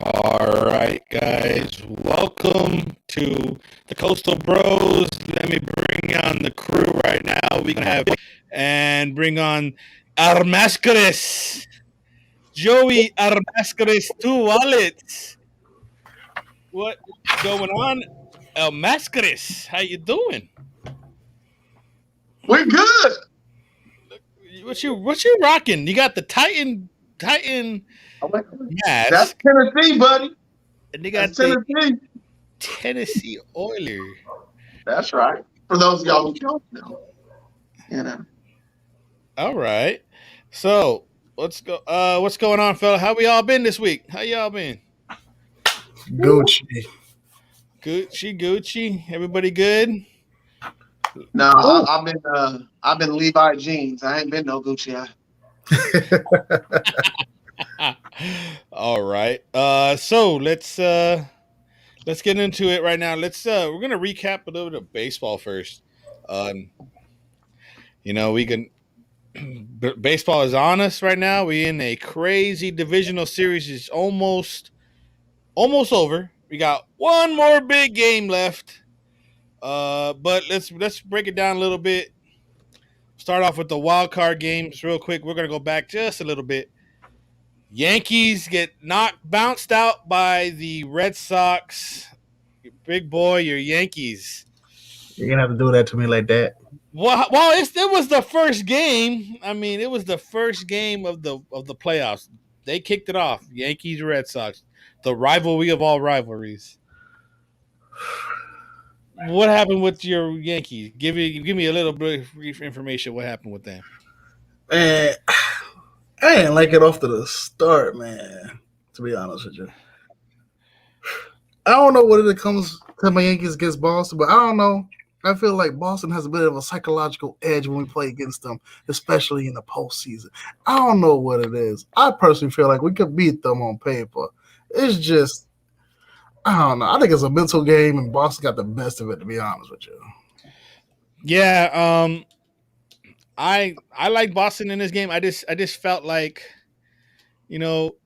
All right, guys, welcome to the Coastal Bros. Let me bring on the crew right now. We can have and bring on Armascaris, Joey Armascaris, two wallets. What's going on, Armascaris? How you doing? We're good. What you rocking? You got the Titan That's mask, Tennessee, buddy. and you That's got the Tennessee. Tennessee Oiler. That's right. For those of y'all who don't know, you know. All right. So what's going on, fella? How we all been this week? How y'all been? Gucci. Gucci. Everybody good? No, Oh. I've been Levi jeans. I ain't been no Gucci. All right. So let's get into it right now. We're gonna recap a little bit of baseball first. Um, we can baseball is on us right now. We in a crazy divisional series. Is almost over. We got one more big game left. But let's break it down a little bit. Start off with the wild card games real quick. We're gonna go back just a little bit. Yankees get bounced out by the Red Sox. Big boy, your Yankees. You're gonna have to do that to me like that. Well, it was the first game. I mean, it was the first game of the playoffs. They kicked it off. Yankees, Red Sox, the rivalry of all rivalries. What happened with your Yankees? Give me a little bit of brief information. What happened with them? Man, I didn't like it off to the start, man. To be honest with you, I don't know what it comes to my Yankees against Boston, but I don't know. I feel like Boston has a bit of a psychological edge when we play against them, especially in the postseason. I don't know what it is. I personally feel like we could beat them on paper. It's just, I don't know. I think it's a mental game, and Boston got the best of it, to be honest with you. Yeah, I like Boston in this game. I just felt like, you know,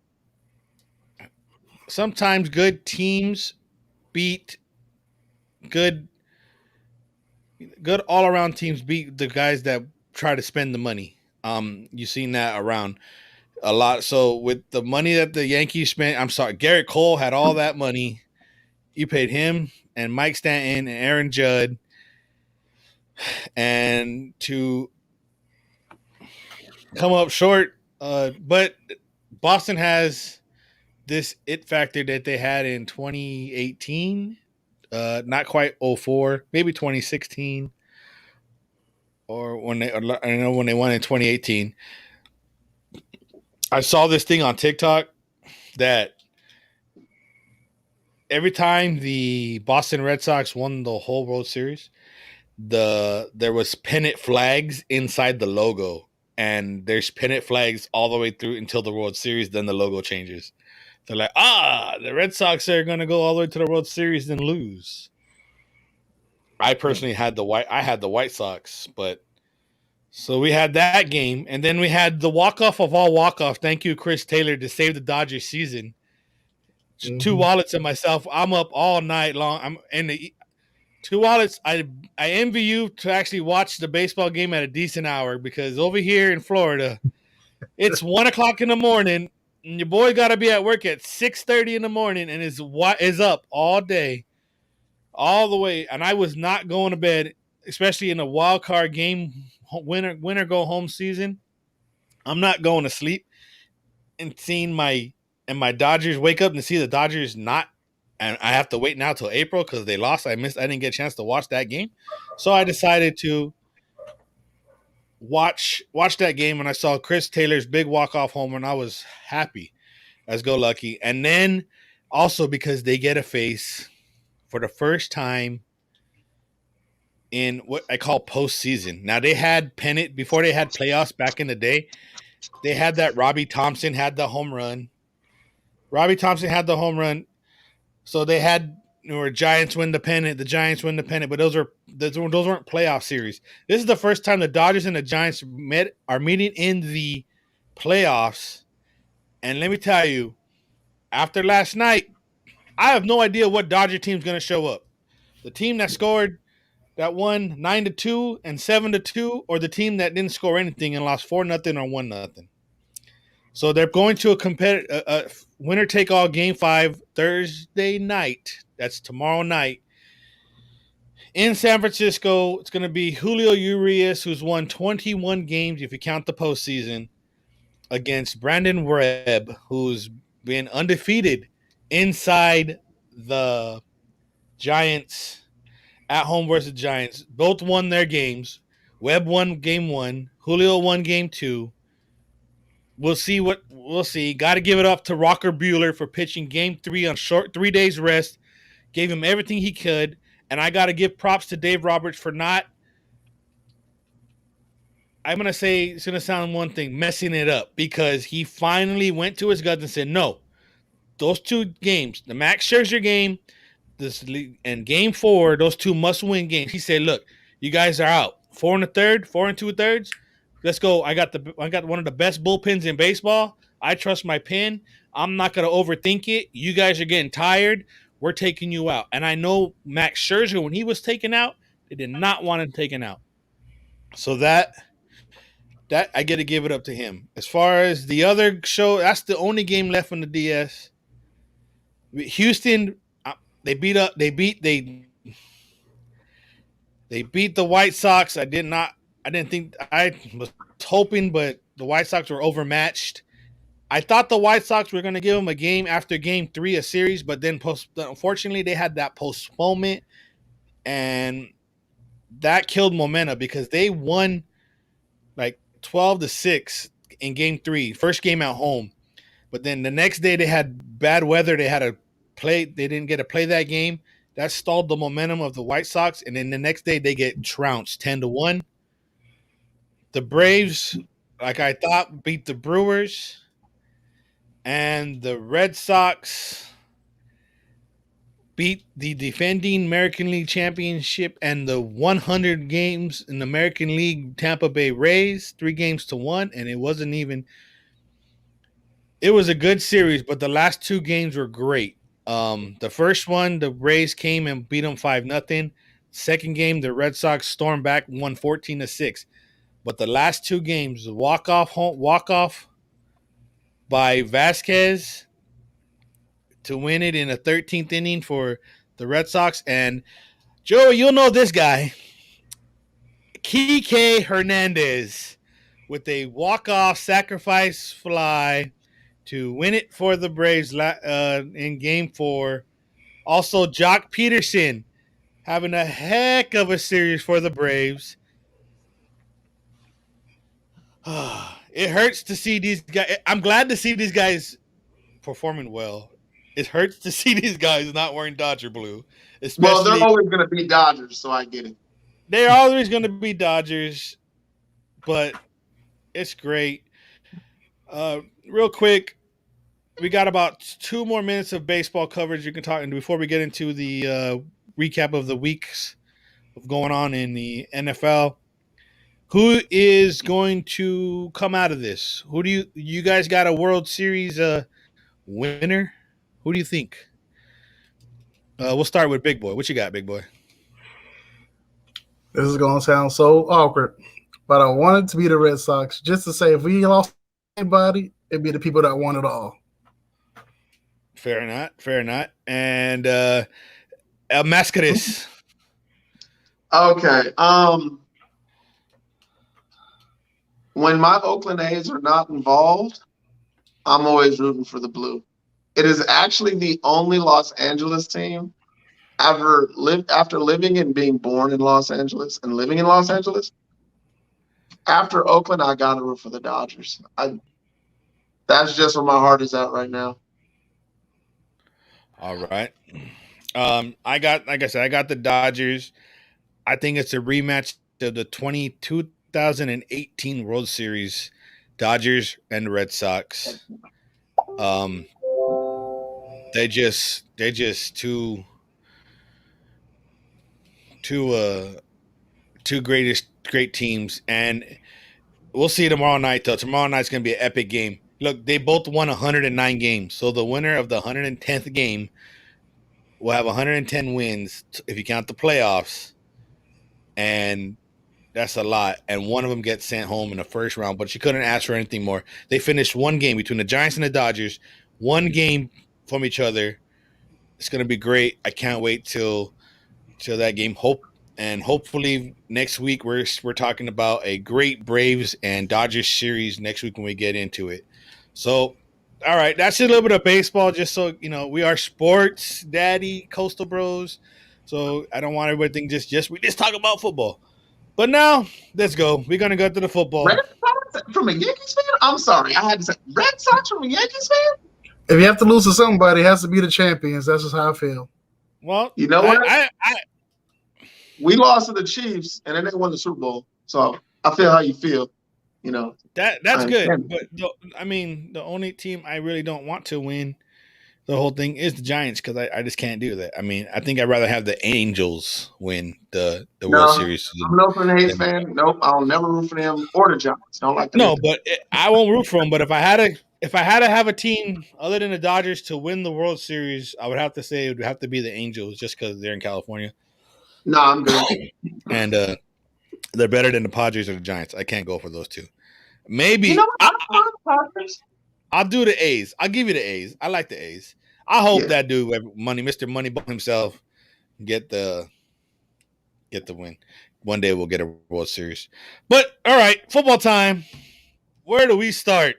sometimes good teams beat good all around teams beat the guys that try to spend the money. You've seen that around a lot. So with the money that the Yankees spent, I'm sorry, Garrett Cole had all that money. You paid him and Mike Stanton and Aaron Judd, and to come up short. But Boston has this it factor that they had in 2018, not quite 04, maybe 2016, or I know when they won in 2018. I saw this thing on TikTok that every time the Boston Red Sox won the whole World Series, there was pennant flags inside the logo, and there's pennant flags all the way through until the World Series. Then the logo changes. They're like, the Red Sox are going to go all the way to the World Series and lose. I personally had the White Sox, but so we had that game, and then we had the walk-off of all walk-off. Thank you, Chris Taylor, to save the Dodgers season. Two wallets and myself. I'm up all night long. I'm in the two wallets. I envy you to actually watch the baseball game at a decent hour, because over here in Florida, it's 1:00 in the morning, and your boy got to be at work at 6:30 in the morning, and is up all day, all the way. And I was not going to bed, especially in a wild card game, winner go home season. I'm not going to sleep and seeing my Dodgers wake up and see the Dodgers not, and I have to wait now till April because they lost. I didn't get a chance to watch that game, so I decided to watch that game, and I saw Chris Taylor's big walk-off homer, and I was happy as go lucky. And then also because they get a face for the first time in what I call postseason. Now, they had pennant before they had playoffs back in the day. They had that Robbie Thompson had the home run. So they had, Giants win the pennant. The Giants win the pennant, but those weren't playoff series. This is the first time the Dodgers and the Giants are meeting in the playoffs. And let me tell you, after last night, I have no idea what Dodger team's going to show up. The team that won 9-2 and 7-2, or the team that didn't score anything and lost 4-0 or 1-0. So they're going to a winner take all game 5 Thursday night. That's tomorrow night in San Francisco. It's going to be Julio Urias, who's won 21 games if you count the postseason, against Brandon Webb, who's been undefeated inside the Giants at home versus Giants. Both won their games. Webb won game 1. Julio won game 2. We'll see. Got to give it up to Rocker Buehler for pitching game 3 on short 3 days rest. Gave him everything he could. And I got to give props to Dave Roberts for not, I'm going to say, it's going to sound one thing, messing it up, because he finally went to his guts and said, no, those 2 games, the Max Scherzer game and game 4, those 2 must-win games. He said, look, you guys are out. 4 2/3. Let's go. I got one of the best bullpens in baseball. I trust my pen. I'm not going to overthink it. You guys are getting tired. We're taking you out. And I know Max Scherzer, when he was taken out, they did not want him taken out. So that I get to give it up to him. As far as the other show, that's the only game left on the DS. Houston, they beat the White Sox. I was hoping, but the White Sox were overmatched. I thought the White Sox were going to give them a game after game 3, a series, but then unfortunately they had that postponement, and that killed momentum because they won like 12-6 in game 3, first game at home. But then the next day they had bad weather. They didn't get to play that game. That stalled the momentum of the White Sox, and then the next day they get trounced 10-1. The Braves, like I thought, beat the Brewers, and the Red Sox beat the defending American League Championship and the 100 games in the American League Tampa Bay Rays 3-1, and it wasn't even. It was a good series, but the last 2 games were great. The first one, the Rays came and beat them 5-0. Second game, the Red Sox stormed back, won 14-6. But the last 2 games, the walk off by Vasquez to win it in the 13th inning for the Red Sox. And Joe, you'll know this guy, Kike Hernandez, with a walk-off sacrifice fly to win it for the Braves in game 4. Also, Jock Peterson having a heck of a series for the Braves. It hurts to see these guys. I'm glad to see these guys performing well. It hurts to see these guys not wearing Dodger blue. Well, they're always going to be Dodgers, so I get it. They're always going to be Dodgers, but it's great. Real quick, we got about 2 more minutes of baseball coverage you can talk, and before we get into the recap of the weeks of going on in the NFL. Who is going to come out of this? Who do you guys got a World Series winner? Who do you think? We'll start with Big Boy. What you got, Big Boy? This is going to sound so awkward, but I want it to be the Red Sox, just to say if we lost anybody, it'd be the people that won it all. Fair enough. And Mascaris. Okay. When my Oakland A's are not involved, I'm always rooting for the blue. It is actually the only Los Angeles team after living and being born in Los Angeles and living in Los Angeles. After Oakland, I got to root for the Dodgers. That's just where my heart is at right now. All right. I got the Dodgers. I think it's a rematch of the 2018 World Series, Dodgers and Red Sox. They're just two great teams, and we'll see tomorrow night. Though tomorrow night's gonna be an epic game. Look, they both won 109 games. So the winner of the 110th game will have 110 wins if you count the playoffs. And that's a lot. And one of them gets sent home in the first round, but you couldn't ask for anything more. They finished one game between the Giants and the Dodgers, one game from each other. It's going to be great. I can't wait till that game. Hopefully next week we're talking about a great Braves and Dodgers series next week when we get into it. So, all right, that's a little bit of baseball. Just so you know, we are sports daddy coastal bros. So I don't want everybody to think just we just talk about football. But now let's go. We're gonna go to the football. Red Sox from a Yankees fan? I'm sorry, I had to say Red Sox from a Yankees fan. If you have to lose to somebody, it has to be the champions. That's just how I feel. Well, you know what? We lost to the Chiefs, and then they won the Super Bowl. So I feel how you feel. You know that's good. But the only team I really don't want to win the whole thing is the Giants because I just can't do that. I mean, I think I'd rather have the Angels win the World Series. I'm no Oakland A's fan. Nope, I'll never root for them or the Giants. Don't like them. No, but I won't root for them. But if I had to have a team other than the Dodgers to win the World Series, I would have to say it would have to be the Angels just because they're in California. No, I'm good. And they're better than the Padres or the Giants. I can't go for those two. Maybe you know what? I'll do the A's. I'll give you the A's. I like the A's. I hope that dude, Mr. Moneyball himself, get the win. One day we'll get a World Series. But all right, football time. Where do we start?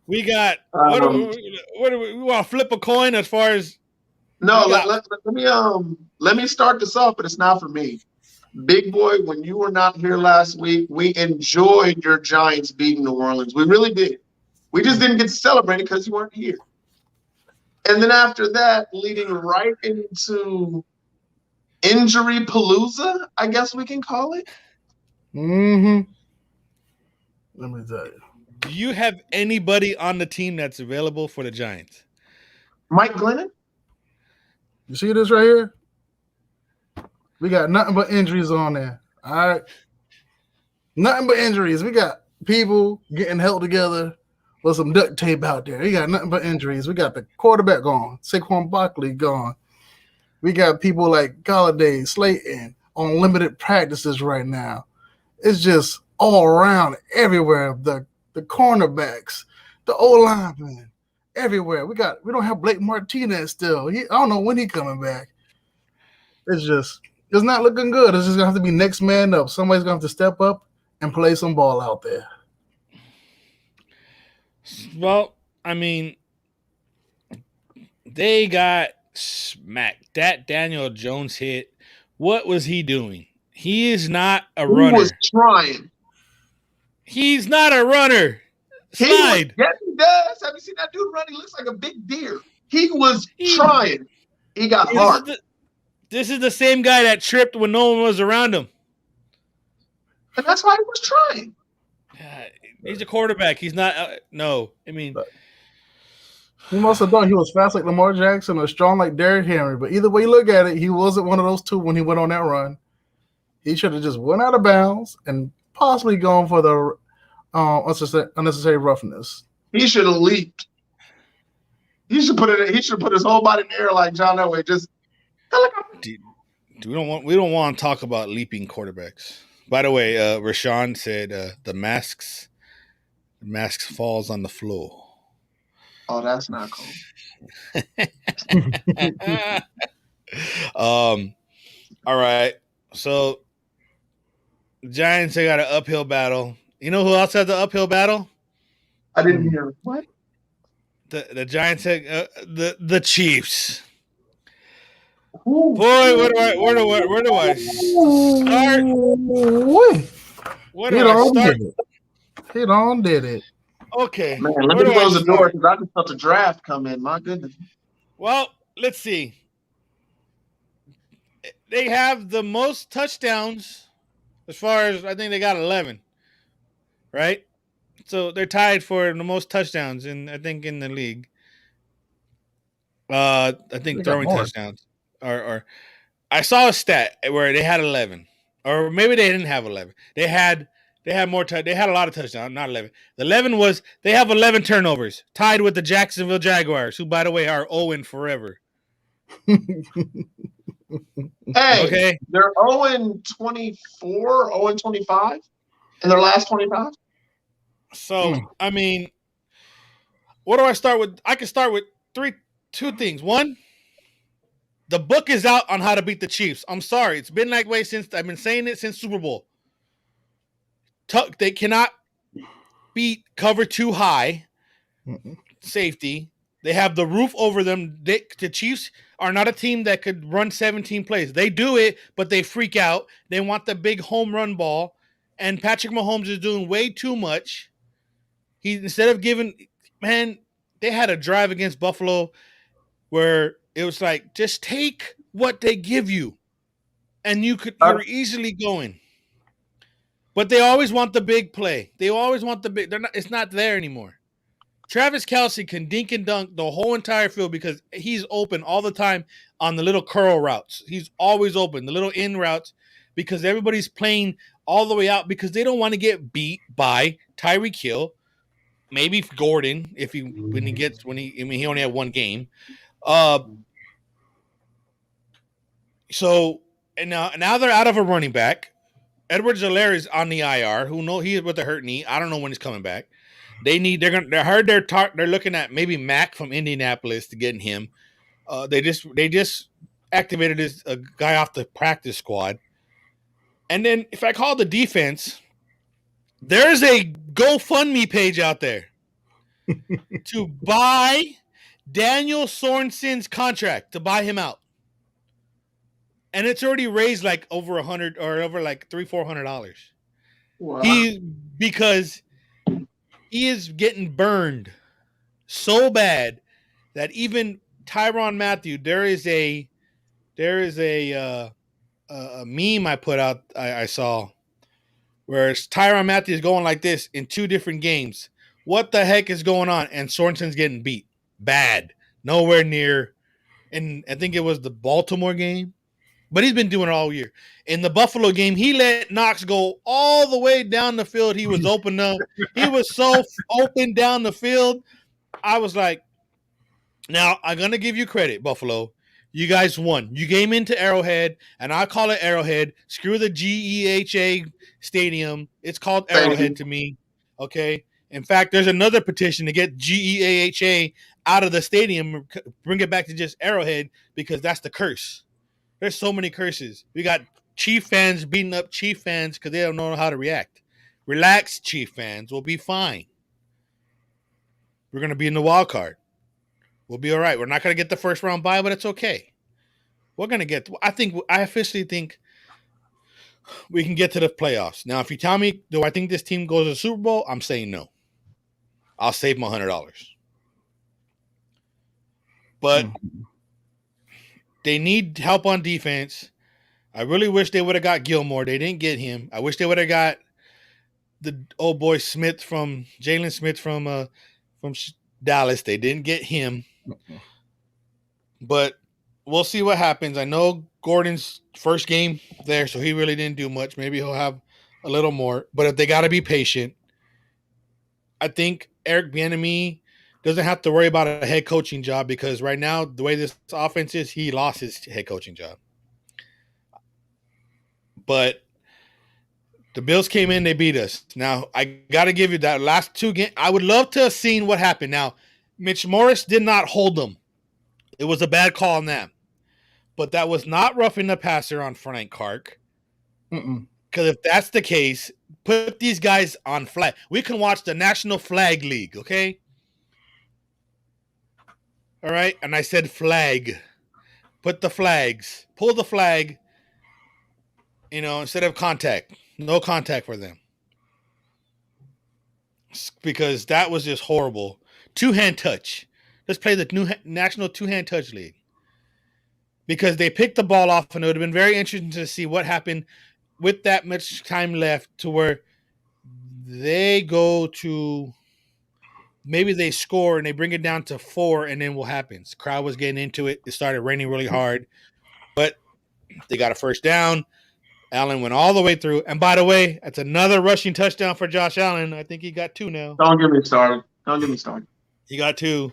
We got what do we want to flip a coin as far as? No, let me start this off, but it's not for me. Big boy, when you were not here last week, we enjoyed your Giants beating New Orleans. We really did. We just didn't get to celebrate it because you weren't here. And then after that, leading right into injury palooza, I guess we can call it. Mm-hmm. Let me tell you. Do you have anybody on the team that's available for the Giants? Mike Glennon? You see this right here? We got nothing but injuries on there. All right. Nothing but injuries. We got people getting held together with some duct tape out there. We got nothing but injuries. We got the quarterback gone. Saquon Barkley gone. We got people like Galladay, Slayton on limited practices right now. It's just all around everywhere. The cornerbacks, the O-linemen, everywhere. We don't have Blake Martinez still. I don't know when he's coming back. It's not looking good. It's just gonna have to be next man up. Somebody's gonna have to step up and play some ball out there. Well, I mean, they got smacked. That Daniel Jones hit. What was he doing? He is not a runner. He was trying. He's not a runner. Slide. Yes, he does. Have you seen that dude run? He looks like a big deer. He was trying. He got hard. This is the same guy that tripped when no one was around him. And that's why he was trying. He's a quarterback. He's not. No, I mean. He must have thought he was fast like Lamar Jackson or strong like Derrick Henry. But either way you look at it, he wasn't one of those two when he went on that run. He should have just went out of bounds and possibly gone for the unnecessary roughness. He should have leaped. He should put his whole body in the air like John Elway. Just we don't want to talk about leaping quarterbacks. By the way, Rashawn said the masks falls on the floor. Oh, that's not cool. All right. So Giants, they got an uphill battle. You know who else had the uphill battle? I didn't hear what? The Giants had the Chiefs. Ooh. Boy, where do I start? Where do I start? He did it. Okay. Man, let me close the door because I just felt the draft come in. My goodness. Well, let's see. They have the most touchdowns as far as I think they got 11. Right? So they're tied for the most touchdowns in the league. I think throwing touchdowns. Or I saw a stat where they had 11. Or maybe they didn't have 11. They had They had more. They had a lot of touchdowns. Not 11. The 11 was they have 11 turnovers, tied with the Jacksonville Jaguars, who, by the way, are 0 forever. Hey, Okay, they're 0-24, 0-25 in their last 25. so I mean, what do I start with? I can start with two things. One, the book is out on how to beat the Chiefs. I'm sorry, it's been that way since I've been saying it since Super Bowl. They cannot beat cover too high safety. They have the roof over them. The Chiefs are not a team that could run 17 plays. They do it, but they freak out. They want the big home run ball, and Patrick Mahomes is doing way too much. He instead of giving, man, they had a drive against Buffalo where it was like, just take what they give you, and you're easily going. But they always want the big play. They always want the big. It's not there anymore. Travis Kelce can dink and dunk the whole entire field because he's open all the time on the little curl routes. He's always open, the little in routes, because everybody's playing all the way out because they don't want to get beat by Tyreek Hill, maybe Gordon he only had one game. So and now they're out of a running back. Edwards-Helaire is on the IR. He is with a hurt knee. I don't know when he's coming back. They're looking at maybe Mack from Indianapolis to get him. They just activated a guy off the practice squad. And then if I call the defense, there's a GoFundMe page out there to buy Daniel Sorensen's contract, to buy him out. And it's already raised like over $100 or over like $300-400. Wow. Because he is getting burned so bad that even Tyrann Mathieu, there is a meme I put out, I saw, where Tyrann Mathieu is going like this in 2 different games. What the heck is going on? And Sorensen's getting beat bad, nowhere near. And I think it was the Baltimore game, but he's been doing it all year. In the Buffalo game, he let Knox go all the way down the field. He was open up. He was so open down the field. I was like, now I'm going to give you credit, Buffalo. You guys won. You came into Arrowhead, and I call it Arrowhead. Screw the GEHA stadium. It's called Arrowhead to me. Okay? In fact, there's another petition to get GEHA out of the stadium, bring it back to just Arrowhead, because that's the curse. There's so many curses. We got Chief fans beating up Chief fans because they don't know how to react. Relax, Chief fans. We'll be fine. We're going to be in the wild card. We'll be all right. We're not going to get the first round bye, but it's okay. We're going to get – I officially think we can get to the playoffs. Now, if you tell me, do I think this team goes to the Super Bowl? I'm saying no. I'll save my $100. But they need help on defense. I really wish they would have got Gilmore. They didn't get him. I wish they would have got the old boy Jalen Smith from Dallas. They didn't get him. But we'll see what happens. I know Gordon's first game there, so he really didn't do much. Maybe he'll have a little more. But if they got to be patient, I think Eric Bieniemy doesn't have to worry about a head coaching job, because right now, the way this offense is, he lost his head coaching job. But the Bills came in, they beat us. Now, I got to give you that last 2 games. I would love to have seen what happened. Now, Mitch Morris did not hold them. It was a bad call on them. But that was not roughing the passer on Frank Clark. Because if that's the case, put these guys on flag. We can watch the National Flag League, okay? All right? And I said flag. Put the flags. Pull the flag, instead of contact. No contact for them. Because that was just horrible. 2-hand touch. Let's play the new National 2-hand touch league. Because they picked the ball off, and it would have been very interesting to see what happened with that much time left, to where they go to, maybe they score and they bring it down to 4, and then what happens? The crowd was getting into it. It started raining really hard, but they got a first down. Allen went all the way through. And by the way, that's another rushing touchdown for Josh Allen. I think he got 2 now. Don't get me started. Don't get me started. He got 2.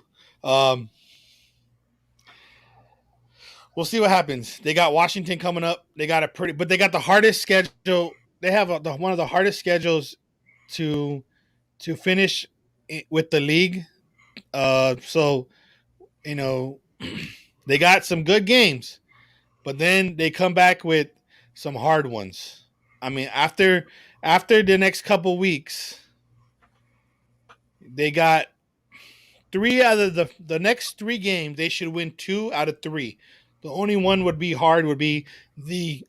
We'll see what happens. They got Washington coming up. They got but they got the hardest schedule. They have one of the hardest schedules to finish with the league. So they got some good games, but then they come back with some hard ones. I mean, after the next couple weeks, they got 3 out of the next 3 games. They should win 2 out of 3. The only one would be hard would be the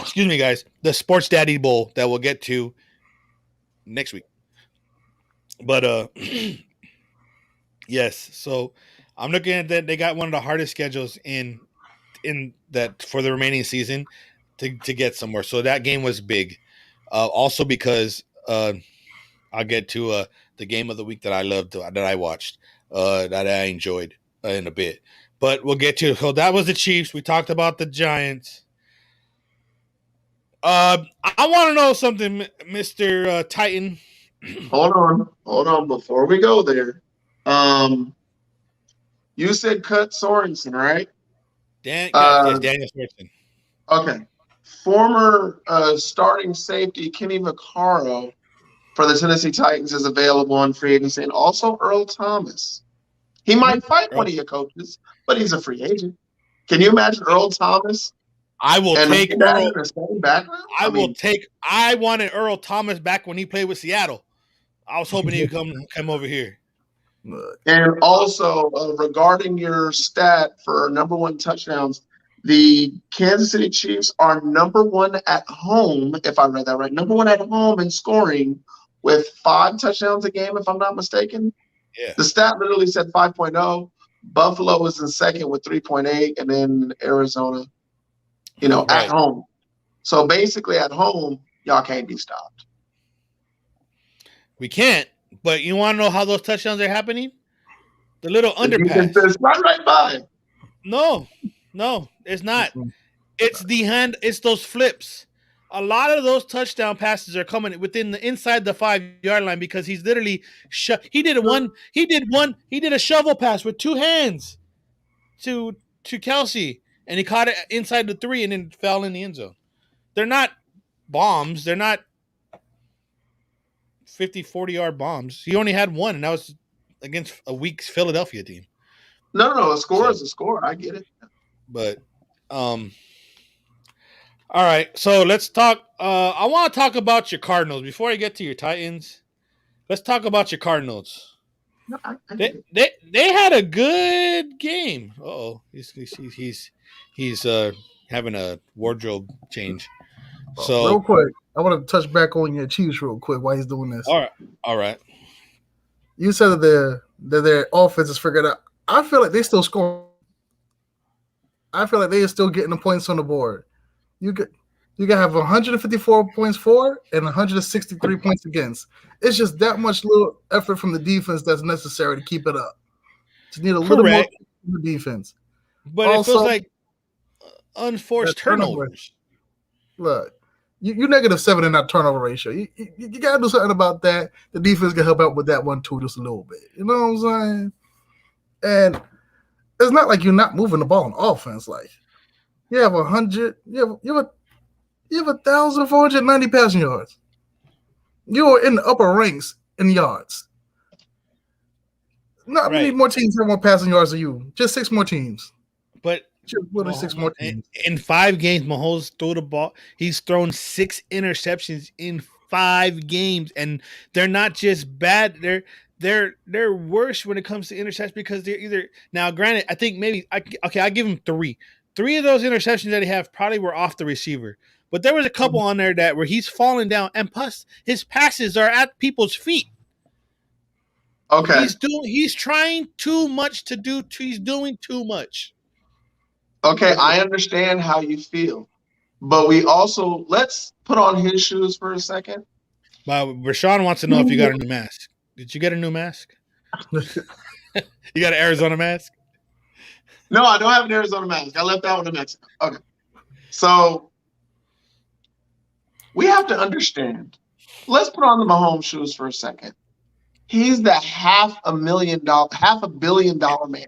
excuse me, guys, the Sports Daddy Bowl that we'll get to next week. But yes, so I'm looking at that. They got one of the hardest schedules in that for the remaining season to get somewhere. So that game was big. Also because I'll get to the game of the week that I loved, that I watched, that I enjoyed in a bit. But we'll get to. So that was the Chiefs. We talked about the Giants. I want to know something, Mr. Titan. Hold on. Before we go there, you said cut Sorensen, right? Yes, Daniel Sorensen. Okay. Former starting safety Kenny Vaccaro for the Tennessee Titans is available on free agency, and also Earl Thomas. He might fight one of your coaches, but he's a free agent. Can you imagine Earl Thomas? I will take Earl. I wanted Earl Thomas back when he played with Seattle. I was hoping he'd come over here. And also, regarding your stat for number 1 touchdowns, the Kansas City Chiefs are number 1 at home, if I read that right, number 1 at home in scoring with 5 touchdowns a game, if I'm not mistaken. Yeah. The stat literally said 5.0. Buffalo is in second with 3.8, and then Arizona, at home. So basically at home, y'all can't be stopped. We can't, but you want to know how those touchdowns are happening? The little underpass. Right by. No, it's not. It's the hand. It's those flips. A lot of those touchdown passes are coming inside the 5-yard line because he's literally he did a shovel pass with 2 hands to Kelsey, and he caught it inside the 3 and then fell in the end zone. They're not bombs. They're not 50, 40-yard bombs. He only had 1, and that was against a weak Philadelphia team. No, a score is a score. I get it. But all right, so let's talk. I want to talk about your Cardinals before I get to your Titans. Let's talk about your Cardinals. No, they had a good game. He's having a wardrobe change. So real quick, I want to touch back on your Chiefs real quick while he's doing this. All right. You said that their offense is figured out. I feel like they still score. I feel like they are still getting the points on the board. You can have 154 points for and 163 points against. It's just that much little effort from the defense that's necessary to keep it up. Just need a little more from the defense. But also, it feels like unforced turnovers. Look, you -7 in that turnover ratio. You got to do something about that. The defense can help out with that one too, just a little bit. You know what I'm saying? And it's not like you're not moving the ball on offense. Like you have 100, you have 1,490 passing yards. You are in the upper ranks in yards. Not many more teams have more passing yards than you. Just 6 more teams. But literally 6 more teams. In 5 games, Mahomes threw the ball. He's thrown 6 interceptions in 5 games, and they're not just bad. They're worse when it comes to interceptions because they're either now. Granted, I think I give him 3. 3 of those interceptions that he have probably were off the receiver, but there was a couple on there where he's falling down, and plus his passes are at people's feet. Okay, he's trying too much to do. He's doing too much. Okay, I understand how you feel, but let's put on his shoes for a second. Rashawn wants to know if you got a new mask. Did you get a new mask? You got an Arizona mask? No, I don't have an Arizona mask. I left that one in Mexico. Okay. So We have to understand. Let's put on the Mahomes shoes for a second. He's the $500 million man.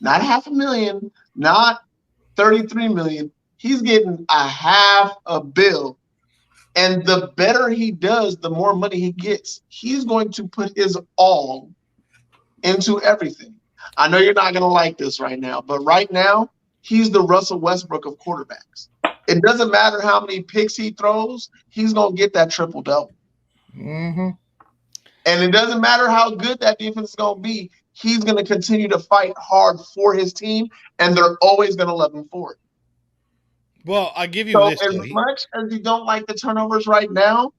Not $500,000, not 33 million. He's getting $500 million. And the better he does, the more money he gets. He's going to put his all into everything. I know you're not going to like this right now, but right now, he's the Russell Westbrook of quarterbacks. It doesn't matter how many picks he throws, he's going to get that triple-double. Mm-hmm. And it doesn't matter how good that defense is going to be, he's going to continue to fight hard for his team, and they're always going to love him for it. Well, I'll give you So this. as much as you don't like the turnovers right now,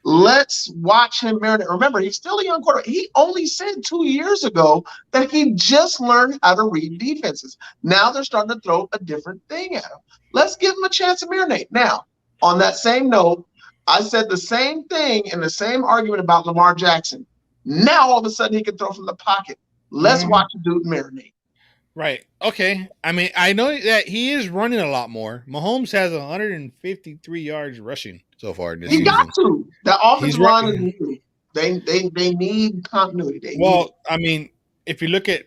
let's watch him marinate. Remember, he's still a young quarterback. He only said 2 years ago that he just learned how to read defenses. Now they're starting to throw a different thing at him. Let's give him a chance to marinate. Now, on that same note, I said the same thing in the same argument about Lamar Jackson. Now, all of a sudden, he can throw from the pocket. Let's watch the dude marinate. Right. Okay. I mean, I know that he is running a lot more. Mahomes has 153 yards rushing so far this season. He got to. The offensive line is new. They need continuity. I mean, if you look at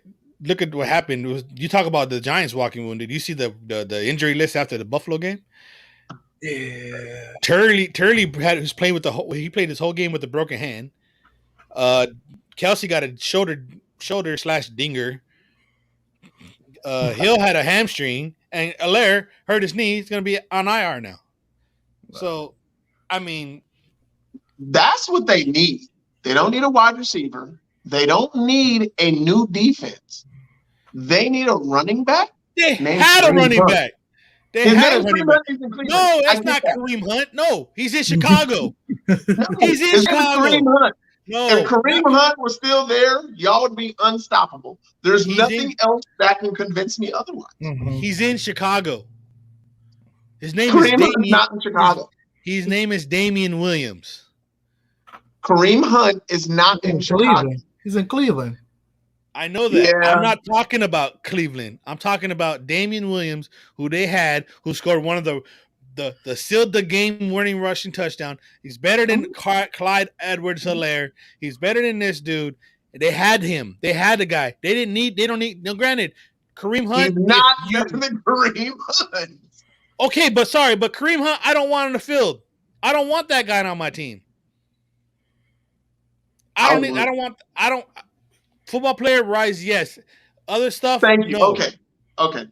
what happened, you talk about the Giants walking wounded. You see the injury list after the Buffalo game. Yeah. Turley was playing with he played his whole game with a broken hand. Kelsey got a shoulder/dinger. Hill had a hamstring, and Allaire hurt his knee. He's going to be on IR now. So, I mean, that's what they need. They don't need a wide receiver. They don't need a new defense. They need a running back. They had a running back. They had a running back. No, that's not Kareem Hunt. No, he's in Chicago. He's in Chicago. Kareem Hunt. No, if Kareem Hunt was still there, y'all would be unstoppable. There's nothing else that can convince me otherwise. Mm-hmm. He's in Chicago. His name Kareem Hunt is not in Chicago. His name is Damian Williams. Kareem Hunt is not in Chicago. He's in Cleveland. I know that. Yeah. I'm not talking about Cleveland. I'm talking about Damian Williams, who scored one of the sealed the game winning rushing touchdown. He's better than Clyde Edwards-Helaire. He's better than this dude. They had him. They had the guy. They don't need. No, granted, Kareem Hunt. He's not better than Kareem Hunt. Okay, but Kareem Hunt, I don't want on the field. I don't want that guy on my team. Football player rise, yes. Other stuff, thank you. No. Okay.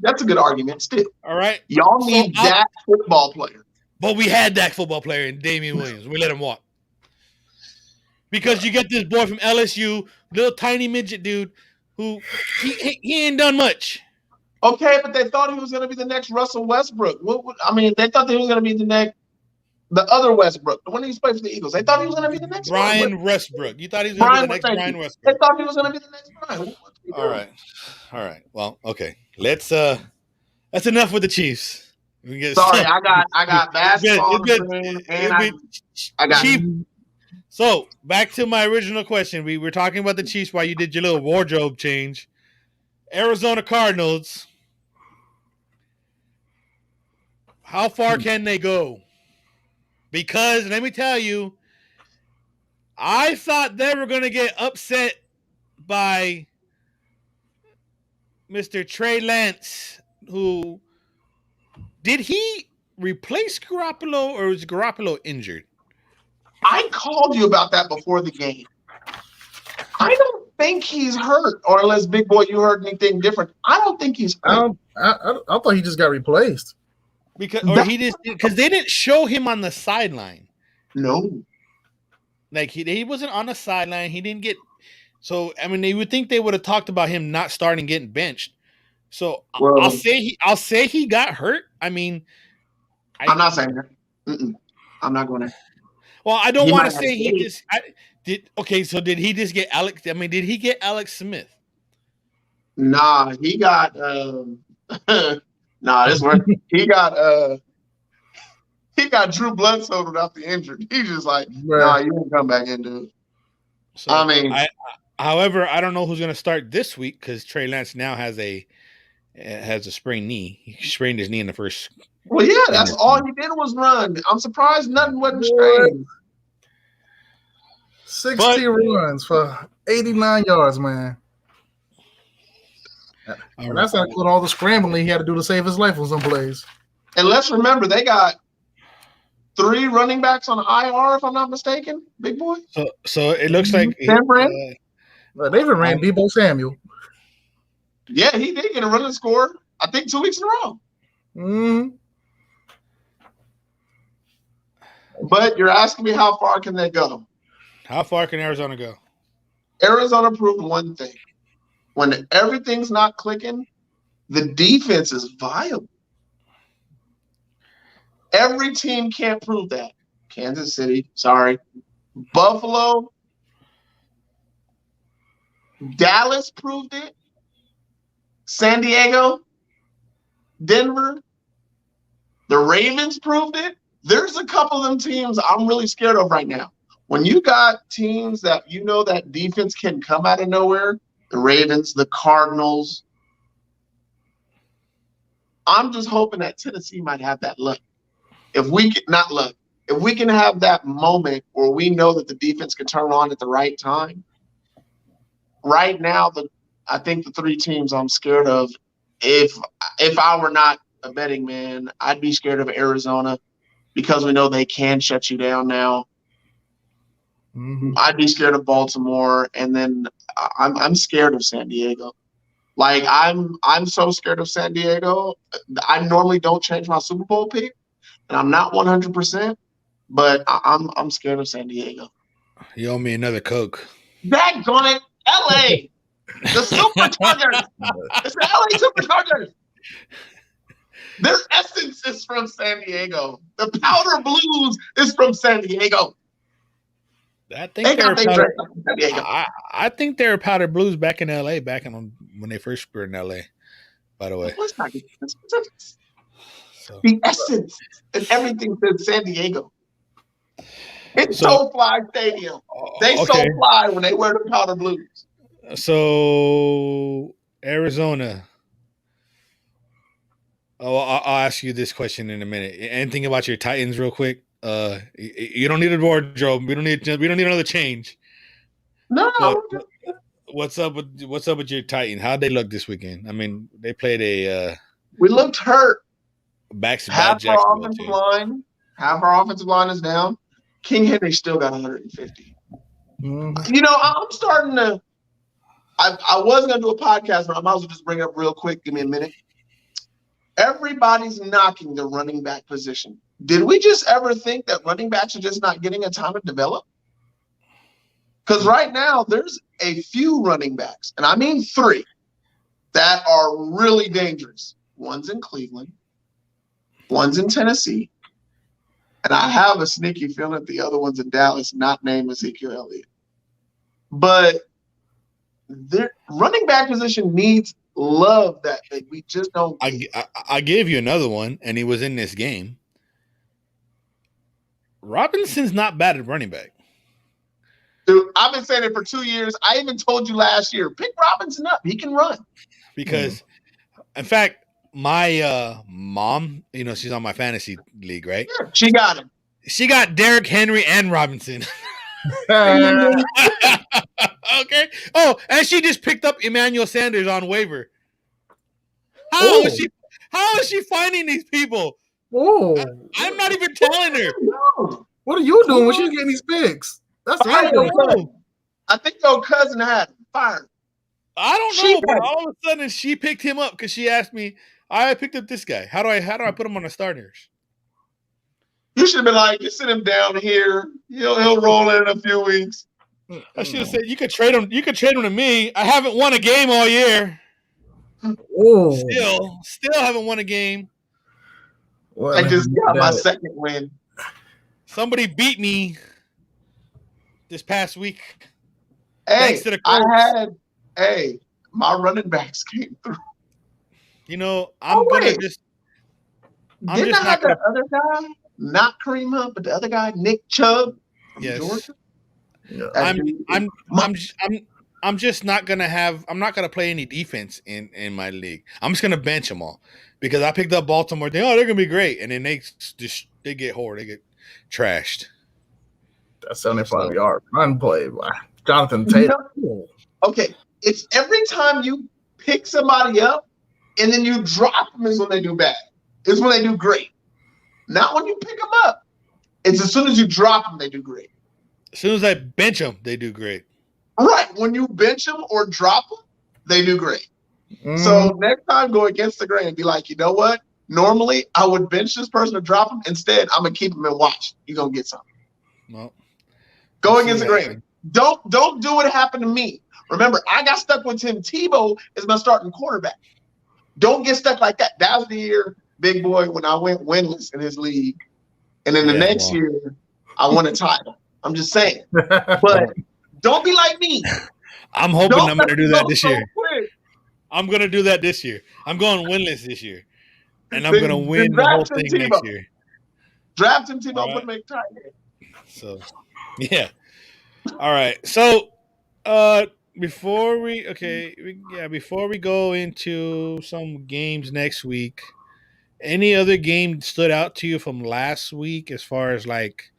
That's a good argument still. All right. Y'all need that football player. But we had that football player in Damian Williams. We let him walk. Because you get this boy from LSU, little tiny midget dude, who he ain't done much. Okay, but they thought he was going to be the next Russell Westbrook. They thought he was going to be the other Westbrook, the one who used to play for the Eagles. They thought he was going to be the next Brian Westbrook. You thought he was going to be the next Brian Westbrook. They thought he was going to be the next Brian. All right. Well, okay. Let's that's enough with the Chiefs. Sorry, I got basketball and I got Chief. So back to my original question. We were talking about the Chiefs while you did your little wardrobe change. Arizona Cardinals. How far can they go? Because let me tell you, I thought they were going to get upset by Mr. Trey Lance, who did he replace Garoppolo or was Garoppolo injured? I called you about that before the game. I don't think he's hurt, or unless Big Boy, you heard anything different. I don't think he's hurt. I thought he just got replaced. Because they didn't show him on the sideline. No. Like he wasn't on the sideline. He didn't get so I mean they would think they would have talked about him not starting getting benched. So I'll say he got hurt. I mean I'm not saying that. I'm not going to. Well, I don't want to say he just did. Okay, so did he just get Alex? I mean, did he get Alex Smith? Nah, he got this one. He got Drew Bledsoe without the injury. He's just like, nah, you can come back in, dude. So, I mean, however, I don't know who's going to start this week because Trey Lance now has a sprained knee. He sprained his knee in the first Well, yeah, that's all he did was run. I'm surprised nothing wasn't Boy. strange. 60 runs for 89 yards, man. And that's not including all the scrambling he had to do to save his life on some plays. And let's remember, they got 3 running backs on IR, if I'm not mistaken, big boy. So it looks like they even ran Deebo Samuel. Yeah, he did get a running score, I think 2 weeks in a row. Mm-hmm. But you're asking me how far can they go? How far can Arizona go? Arizona proved one thing. When everything's not clicking, the defense is viable. Every team can't prove that. Kansas City, sorry. Buffalo, Dallas proved it. San Diego, Denver, the Ravens proved it. There's a couple of them teams I'm really scared of right now. When you got teams that you know that defense can come out of nowhere, the Ravens, the Cardinals, I'm just hoping that Tennessee might have that luck. If we can have that moment where we know that the defense can turn on at the right time. Right now, I think the 3 teams I'm scared of, if I were not a betting man, I'd be scared of Arizona because we know they can shut you down now. Mm-hmm. I'd be scared of Baltimore, and then I'm scared of San Diego. Like I'm so scared of San Diego. I normally don't change my Super Bowl pick, and I'm not 100%, but I'm scared of San Diego. You owe me another Coke. Daggone it, LA, the Superchargers. It's the LA Superchargers. Their essence is from San Diego. The powder blues is from San Diego. I think they were powder blues back in LA, when they first were in LA, by the way. The essence and everything says San Diego. It's so fly stadium. They so fly when they wear the powder blues. So Arizona. Oh, I'll ask you this question in a minute. Anything about your Titans, real quick? You don't need a wardrobe. We don't need another change. No. But what's up with your Titans? How'd they look this weekend? I mean, they played we looked hurt. Half our offensive line is down. King Henry still got 150. Mm-hmm. You know, I'm starting to. I was gonna do a podcast, but I might as well just bring it up real quick. Give me a minute. Everybody's knocking the running back position. Did we just ever think that running backs are just not getting a time to develop? Because right now, there's a few running backs, and I mean 3, that are really dangerous. One's in Cleveland, one's in Tennessee, and I have a sneaky feeling that the other one's in Dallas, not named Ezekiel Elliott. But the running back position needs love that we just don't. I gave you another one, and he was in this game. Robinson's not bad at running back. Dude, I've been saying it for 2 years. I even told you last year, pick Robinson up. He can run. Because, in fact, my mom, you know, she's on my fantasy league, right? Yeah, she got him. She got Derrick Henry and Robinson. Okay. Oh, and she just picked up Emmanuel Sanders on waiver. How is she finding these people? Oh, I'm not even telling her. What are you doing when she's getting these picks? That's I think your cousin had him fired. I don't know, but all of a sudden she picked him up because she asked me. I picked up this guy. How do I put him on the starters? You should have been like, you sit him down here. He'll roll in a few weeks. I should have said you could trade him. You could trade him to me. I haven't won a game all year. Oh. Still haven't won a game. Well, I just got my second win. Somebody beat me this past week. Hey, my running backs came through. You know, I'm gonna just. Didn't I have the other guy? Not Kareem Hunt, but the other guy, Nick Chubb. Yes. Georgia? Yeah. I'm just not gonna have. I'm not gonna play any defense in my league. I'm just gonna bench them all because I picked up Baltimore. They're gonna be great, and then they get horror. They get trashed. That 75-yard run play by Jonathan You Taylor. know, okay, it's every time you pick somebody up and then you drop them is when they do bad. It's when they do great. Not when you pick them up. It's as soon as you drop them, they do great. As soon as I bench them, they do great. Right. When you bench them or drop them, they do great. So next time, go against the grain and be like, you know what? Normally, I would bench this person or drop them. Instead, I'm going to keep them and watch. You're going to get something. Well, go against the grain. Don't do what happened to me. Remember, I got stuck with Tim Tebow as my starting quarterback. Don't get stuck like that. That was the year, big boy, when I went winless in his league. And then the next year, I won a title. I'm just saying. But don't be like me. I'm hoping I'm going to do that this year. I'm going to do that this year. I'm going winless this year. And I'm going to win the whole thing next year. Draft Tim Tebow, put him in tight end. So, yeah. All right. So, before we go into some games next week, any other game stood out to you from last week as far as like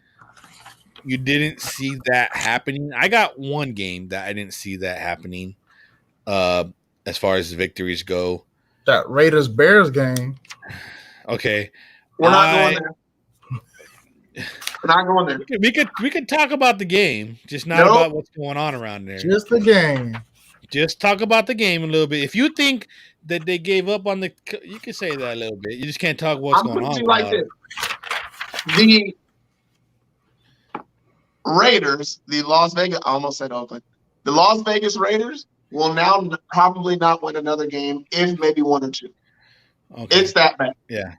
you didn't see that happening? I got one game that I didn't see that happening. As far as victories go, that Raiders Bears game. Okay, we're not going there. We're not going there. We could talk about the game, just not about what's going on around there. Just the game. Just talk about the game a little bit. If you think that they gave up on you can say that a little bit. You just can't talk what's going on. Like this. The Raiders, the Las Vegas, I almost said Oakland. The Las Vegas Raiders will now probably not win another game, if maybe one or two. Okay. It's that bad. Yeah.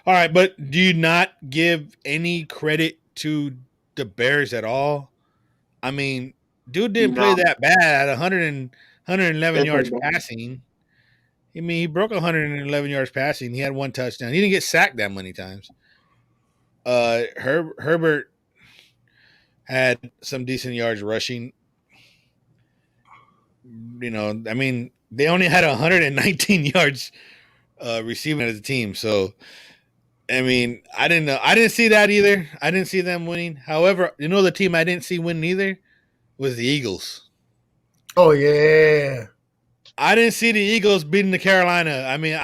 All right, but do you not give any credit to the Bears at all? I mean, dude didn't play that bad at 111 yards passing. I mean, he broke 111 yards passing. He had one touchdown. He didn't get sacked that many times. Herbert had some decent yards rushing. You know, I mean, they only had 119 yards receiving as a team. So, I mean, I didn't know. I didn't see that either. I didn't see them winning. However, you know, the team I didn't see winning either was the Eagles. Oh, yeah. I didn't see the Eagles beating the Carolina. I mean,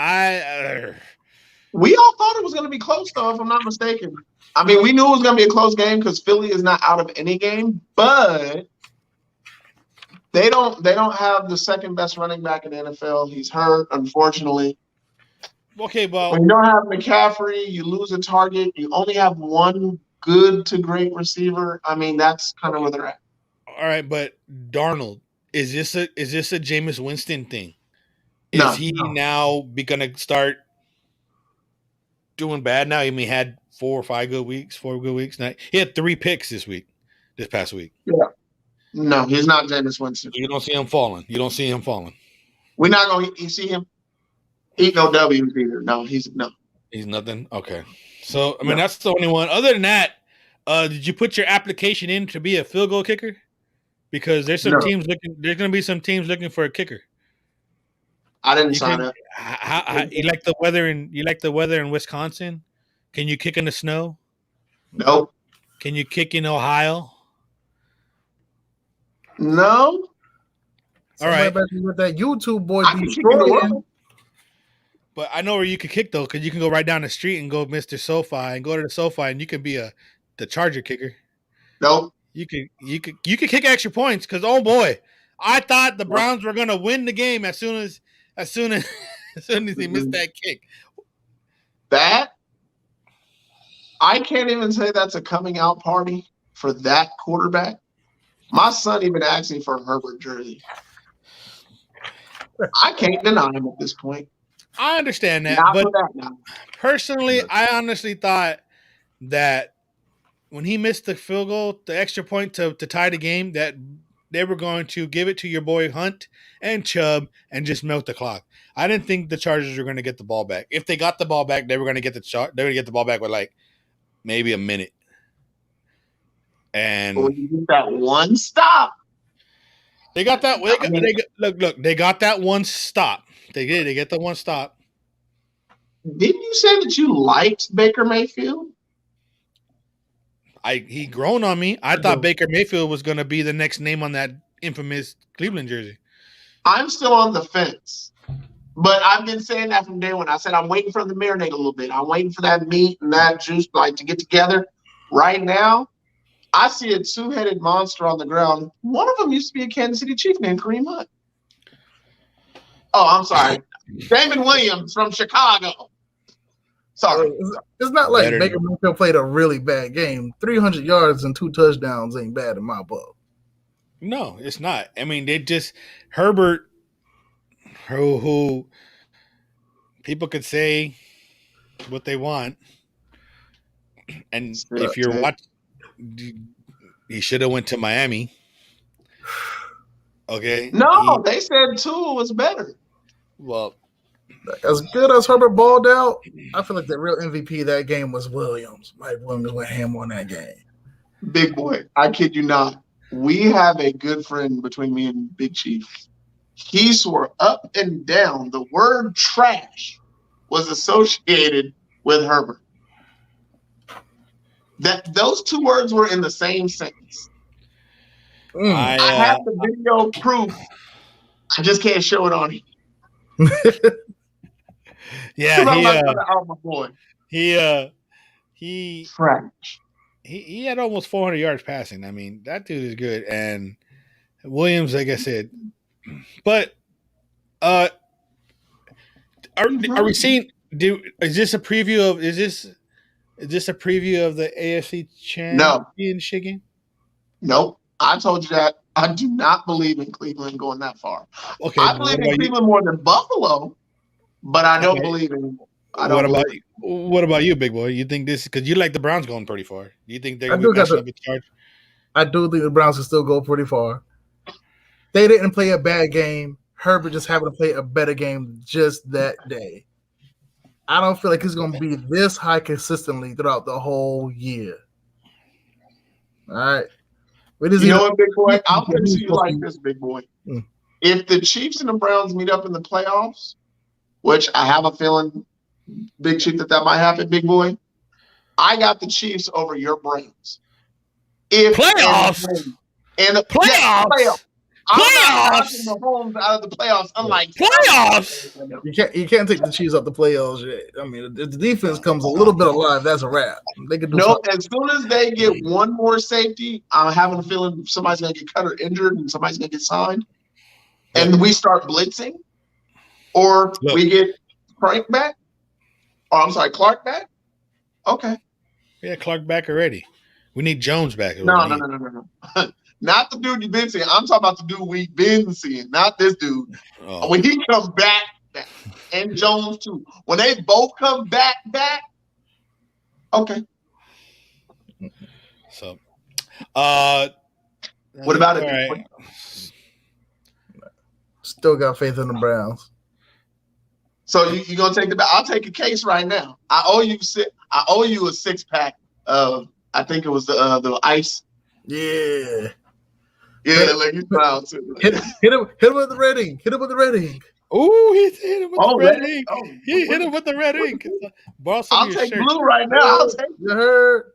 we all thought it was going to be close, though, if I'm not mistaken. I mean, we knew it was going to be a close game because Philly is not out of any game, but they don't have the second best running back in the NFL. He's hurt, unfortunately. Okay, well, when you don't have McCaffrey, you lose a target. You only have one good to great receiver. I mean, that's kind of where they're at. All right, but Darnold, is this a Jameis Winston thing? Is he now going to start doing bad now? I mean, he had 4 good weeks. Now he had 3 picks this past week. Yeah. No, he's not Jameis Winston. You don't see him falling. We're not going to see him eat no W's either. No, he's nothing. Okay. So, I mean, that's the only one. Other than that, did you put your application in to be a field goal kicker? Because there's some teams looking. There's going to be some teams looking for a kicker. I didn't sign up. You like the weather in Wisconsin? Can you kick in the snow? Nope. Can you kick in Ohio? No. All right. With that YouTube boy destroying. But I know where you could kick though, because you can go right down the street and go Mr. SoFi and go to the SoFi, and you can be the Charger kicker. Nope. You could kick extra points because oh boy, I thought the Browns were gonna win the game as soon as he missed that kick. That I can't even say that's a coming out party for that quarterback. My son even asked me for a Herbert jersey. I can't deny him at this point. I understand that, but personally, I honestly thought that when he missed the field goal, the extra point to tie the game, that they were going to give it to your boy Hunt and Chubb and just milk the clock. I didn't think the Chargers were going to get the ball back. If they got the ball back, they were going to get the ball back with like maybe a minute. And when you get that one stop, They got that. They got that one stop. They did. They get the one stop. Didn't you say that you liked Baker Mayfield? He grown on me. I thought Baker Mayfield was going to be the next name on that infamous Cleveland jersey. I'm still on the fence. But I've been saying that from day one. I said I'm waiting for them to marinate a little bit. I'm waiting for that meat and that juice to get together. Right now, I see a two-headed monster on the ground. One of them used to be a Kansas City Chief named Kareem Hunt. Oh, I'm sorry. Damon Williams from Chicago. Sorry. It's not like Baker Mayfield played a really bad game. 300 yards and 2 touchdowns ain't bad in my book. No, it's not. I mean, they just Herbert, who people could say what they want, and if you're watching, he should have went to Miami. Okay. No, they said Tua was better. Well, as good as Herbert balled out, I feel like the real MVP of that game was Williams. Mike Williams went ham on that game. Big boy, I kid you not. We have a good friend between me and Big Chief. He swore up and down the word trash was associated with Herbert. That those two words were in the same sentence. I have the video proof. I just can't show it on you. He trash. He had almost 400 yards passing. I mean, that dude is good. And Williams, like I said, but are we seeing? Is this a preview of? Is this a preview of the AFC Championship game? Nope. I told you that I do not believe in Cleveland going that far. Okay, I believe in Cleveland more than Buffalo, but I don't believe in. What about you, big boy? You think this because you like the Browns going pretty far? Do you think they're going to be matching up with Chargers? I do think the Browns can still go pretty far. They didn't play a bad game. Herbert just happened to play a better game just that day. I don't feel like he's going to be this high consistently throughout the whole year. All right. You know what, big boy? I'll put it to you like this, big boy. If the Chiefs and the Browns meet up in the playoffs, which I have a feeling, Big Chief, that might happen, big boy, I got the Chiefs over your Browns. Playoffs? Playoffs. I'm not knocking the Mahomes out of the playoffs, unlike playoffs. You can't take the Chiefs out the playoffs yet. I mean, if the defense comes a little bit alive, that's a wrap. They can do something. As soon as they get one more safety, I'm having a feeling somebody's going to get cut or injured and somebody's going to get signed. And we start blitzing, or we get Clark back. Okay. Yeah, Clark back already. We need Jones back. No. Not the dude you've been seeing. I'm talking about the dude we've been seeing, not this dude. Oh. When he comes back, and Jones too. When they both come back, okay. So, what about it? Right. Still got faith in the Browns. So you gonna take the back? I'll take a case right now. I owe you a 6-pack of, I think it was the ice. Yeah. Yeah, like you smile too. Hit him with the red ink. Hit him with the red ink. Ooh, he hit him with the red ink. He hit him with the red ink. I'll take blue right now. I'll take. You heard?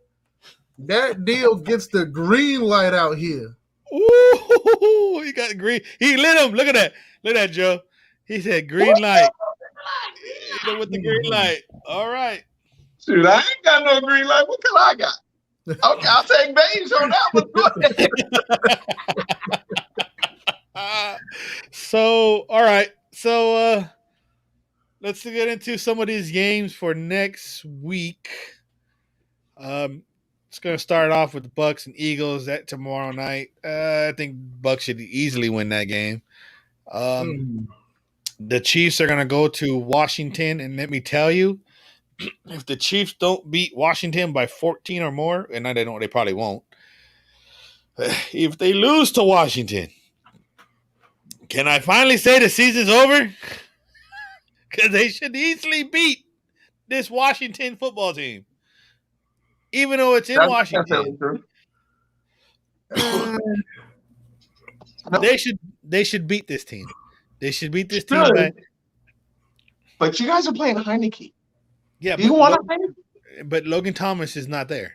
That deal gets the green light out here. Ooh, he got green. He lit him. Look at that. Look at that, Joe. He said green light. Hit him with the green light. All right. Shoot, I ain't got no green light. What color I got? Okay, I'll take beige on that one. So, all right. So, let's get into some of these games for next week. It's going to start off with the Bucks and Eagles that tomorrow night. I think Bucks should easily win that game. The Chiefs are going to go to Washington, and let me tell you, if the Chiefs don't beat Washington by 14 or more, and they probably won't. If they lose to Washington, can I finally say the season's over? Because they should easily beat this Washington football team, even though it's in Washington. they should beat this team. They should beat this team Should. back. But you guys are playing Heineke. Yeah, Do you want a Heineke? but Logan Thomas is not there.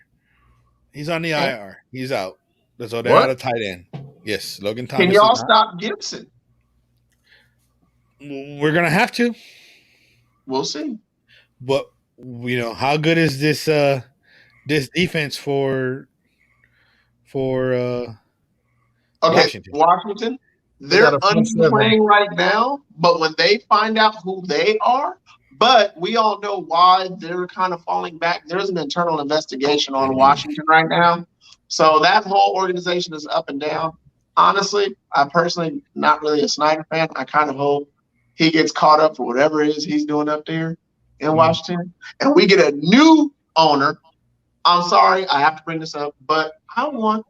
He's on the IR. He's out. So they're What? out of tight end. Yes, Logan Thomas. Can y'all stop Gibson? We're gonna have to. We'll see. But how good is this this defense for Washington? They're underplaying right now, but when they find out who they are, but we all know why they're kind of falling back. There's an internal investigation on Washington right now. So that whole organization is up and down. Honestly, I personally not really a Snyder fan. I kind of hope he gets caught up for whatever it is he's doing up there in Washington. And we get a new owner. I'm sorry, I have to bring this up, but I want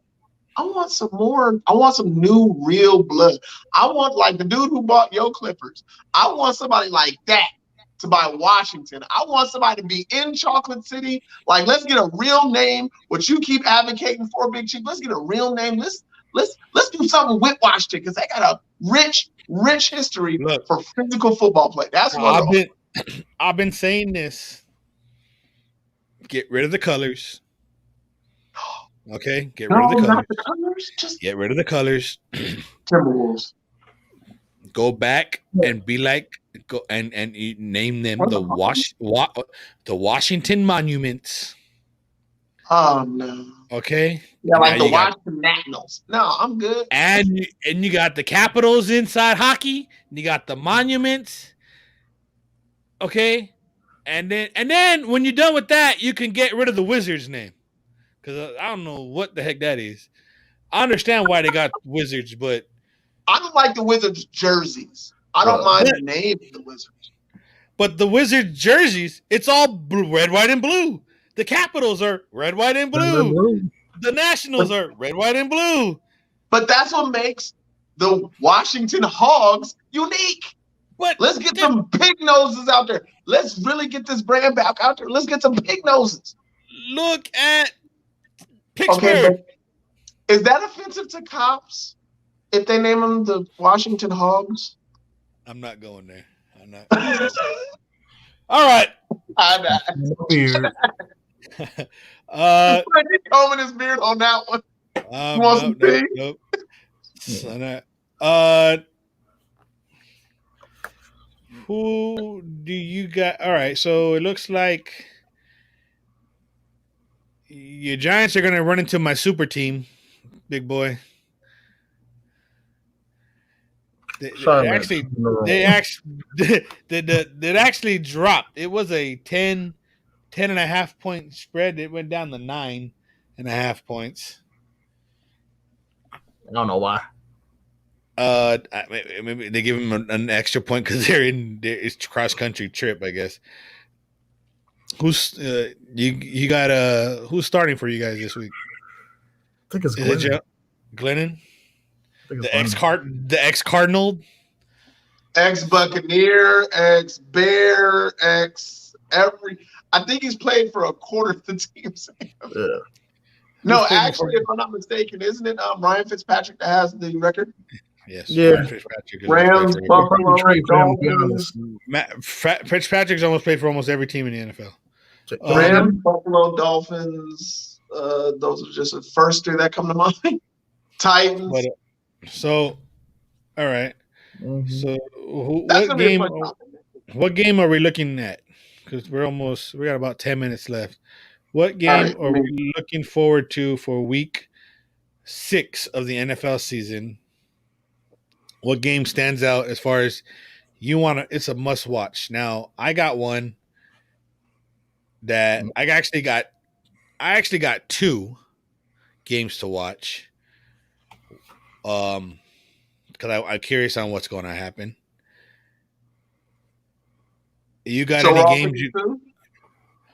some more. I want some new real blood. I want like the dude who bought Yo Clippers. I want somebody like that to buy Washington. I want somebody to be in Chocolate City. Like, let's get a real name. What you keep advocating for, Big Chief. Let's get a real name. Let's do something with Washington because they got a rich history for physical football play. That's what I've been saying this. Get rid of the colors. Okay, get rid of the colors. Just get rid of the colors. Timberwolves. Go back and be like, and you name them the Washington Monuments. Oh no. Okay. Yeah, like the Washington Nationals. No, I'm good. And you got the Capitals inside hockey. And you got the Monuments. Okay. And then when you're done with that, you can get rid of the Wizards name. Because I don't know what the heck that is. I understand why they got Wizards, but I don't like the Wizards jerseys. I don't mind the name of the Wizards. But the Wizards jerseys, it's all red, white, and blue. The Capitals are red, white, and blue. The Nationals are red, white, and blue. But that's what makes the Washington Hogs unique. Let's get some pig noses out there. Let's really get this brand back out there. Let's get some pig noses. Look at Pittsburgh. Okay, is that offensive to cops if they name them the Washington Hogs? I'm not going there. I'm not. All right. Combing his beard on that one. Nope. Who do you got? All right, so it looks like your Giants are going to run into my super team, big boy. They actually dropped. It was a 10.5 point spread. It went down to 9.5 points. I don't know why. Maybe they give him an extra point because it's cross country trip, I guess. Who's you got who's starting for you guys this week? I think it's Glennon. The ex Cardinal, ex Buccaneer, ex Bear, ex every. I think he's played for a quarter of the teams. Yeah. No, actually, if I'm not mistaken, isn't it Ryan Fitzpatrick that has the record? Yes. Yeah. Rams, Buffalo, Dolphins. Fitzpatrick's almost played for almost every team in the NFL. Rams, Buffalo, Dolphins. Those are just the first two that come to mind. Titans. So, all right. Mm-hmm. So, what game are we looking at? Because we got about 10 minutes left. What game are we looking forward to for week 6 of the NFL season? What game stands out as far as you want to? It's a must watch. Now, I got one that I actually got 2 games to watch. Because I'm curious on what's going to happen. You got any games?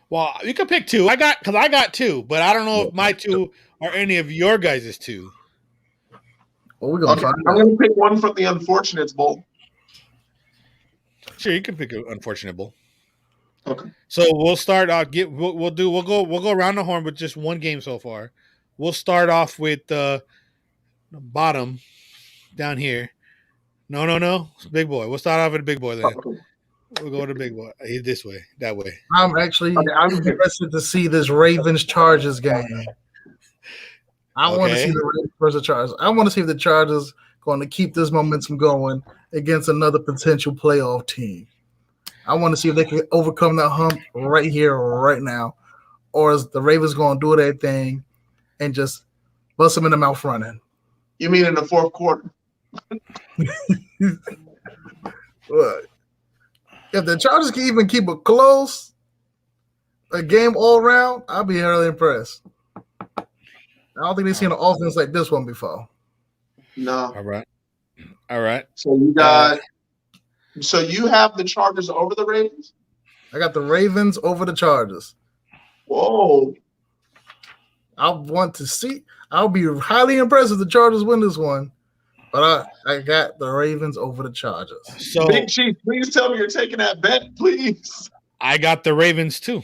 Well, you can pick 2. I got 2, but I don't know if my 2 are any of your guys' 2. Well, we're gonna I'm going to pick one from the Unfortunates Bowl. Sure, you can pick an Unfortunate Bowl. Okay. So we'll start. We'll go around the horn with just one game so far. We'll start off with the bottom down here. No. Big boy. We'll start off with the big boy then. Okay, We'll go to the big boy. He's this way, that way. I'm actually I'm here. interested to see this Ravens Chargers game. I want to see Okay. the Ravens versus Chargers. I want to see if the Chargers going to keep this momentum going against another potential playoff team. I want to see if they can overcome that hump right here, right now, or is the Ravens going to do their thing and just bust them in the mouth running? You mean in the fourth quarter? Look, if the Chargers can even keep it close, a game all around, I'll be really impressed. I don't think they've seen an offense like this one before. No. All right. So you got. So you have the Chargers over the Ravens? I got the Ravens over the Chargers. Whoa. I want to see. I'll be highly impressed if the Chargers win this one. But I got the Ravens over the Chargers. So Big Chief, please tell me you're taking that bet, please. I got the Ravens too.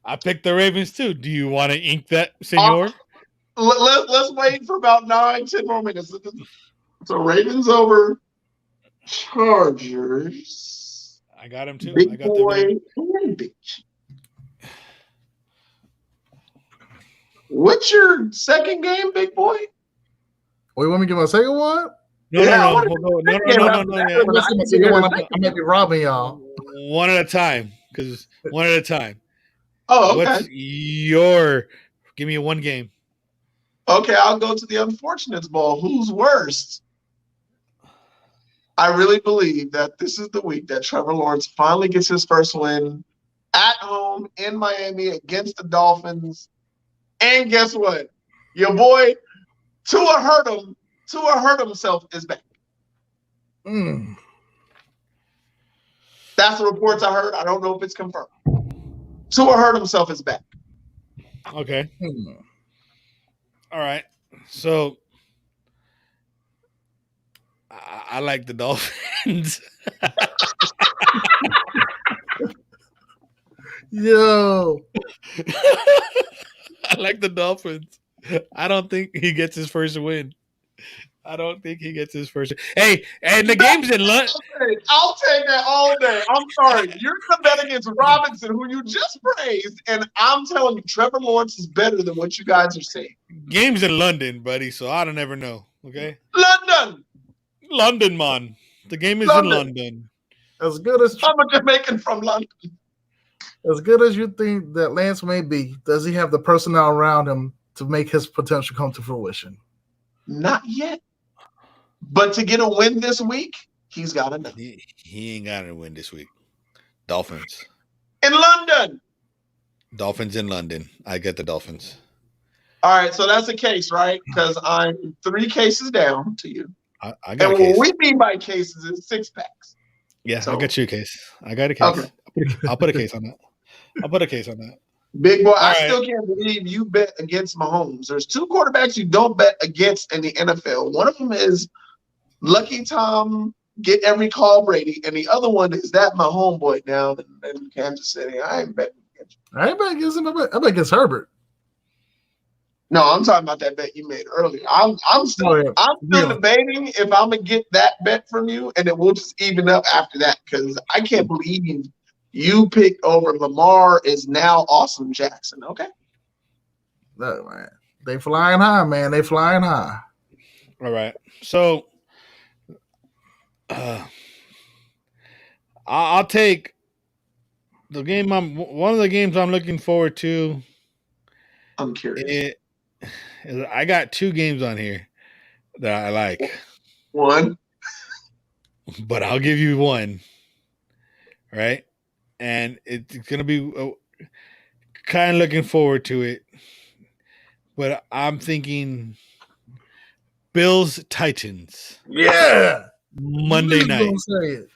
I picked the Ravens too. Do you want to ink that, senor? Let's wait for about 9-10 more minutes. So Ravens over Chargers. I got him too. Big I got boy and Big Chief. What's your second game, big boy? Oh, you want me to get my second one? No. Yeah, We'll go. No. I might be robbing y'all. One at a time, because one at a time. Oh, okay. What's your? Give me one game. Okay, I'll go to the Unfortunates Bowl. Who's worst? I really believe that this is the week that Trevor Lawrence finally gets his first win at home in Miami against the Dolphins. And guess what? Your boy, Tua hurt himself is back. That's the reports I heard. I don't know if it's confirmed. Tua hurt himself is back. Okay. All right. So I like the Dolphins. Yo. I like the Dolphins. I don't think he gets his first win. Hey, and the game's in London. I'll take that all day. I'm sorry. You're the bet against Robinson, who you just praised, and I'm telling you, Trevor Lawrence is better than what you guys are saying. Game's in London, buddy, so I don't ever know. Okay? London, man. The game is in London. As good as I'm a Jamaican from London. As good as you think that Lance may be, does he have the personnel around him to make his potential come to fruition? Not yet. But to get a win this week, he's got enough. He ain't got to win this week. Dolphins. In London. Dolphins in London. I get the Dolphins. All right, so that's a case, right? Because I'm 3 cases down to you. I got a case. And what we mean by cases is 6 packs. Yeah, So- I got you a case. I got a case. Okay. I'll put a case on that. Big boy, I right. still can't believe you bet against Mahomes. There's 2 quarterbacks you don't bet against in the NFL. One of them is Lucky Tom, get every call Brady, and the other one is that my homeboy down in Kansas City. I ain't betting against you. I ain't bet against him. I bet against Herbert. No, I'm talking about that bet you made earlier. I'm still debating if I'm gonna get that bet from you, and then we'll just even up after that because I can't believe you picked over Lamar is now Austin Jackson. Okay. Look, man, they flying high, man. They flying high. All right. So I'll take the game. One of the games I'm looking forward to. I'm curious. I got 2 games on here that I like. One. But I'll give you one. Right? And it's going to be kind of looking forward to it. But I'm thinking Bills Titans. Yeah. Monday night. Say it.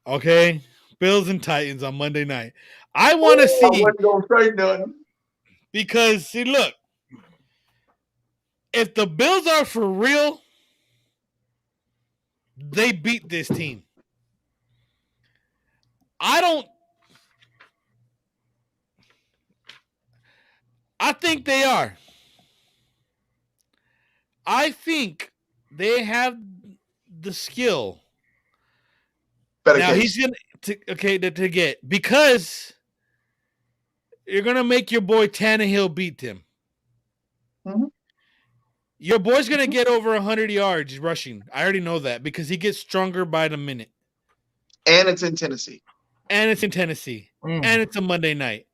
Okay? Bills and Titans on Monday night. I want to see. I wasn't going to say nothing. Because, see, look. If the Bills are for real, they beat this team. I I think they are. I think they have the skill. Better Now case. he's gonna to get, because you're gonna make your boy Tannehill beat him. Mhm. Your boy's gonna get over 100 yards rushing. I already know that because he gets stronger by the minute. And it's in Tennessee. And it's in Tennessee. Mm. And it's a Monday night.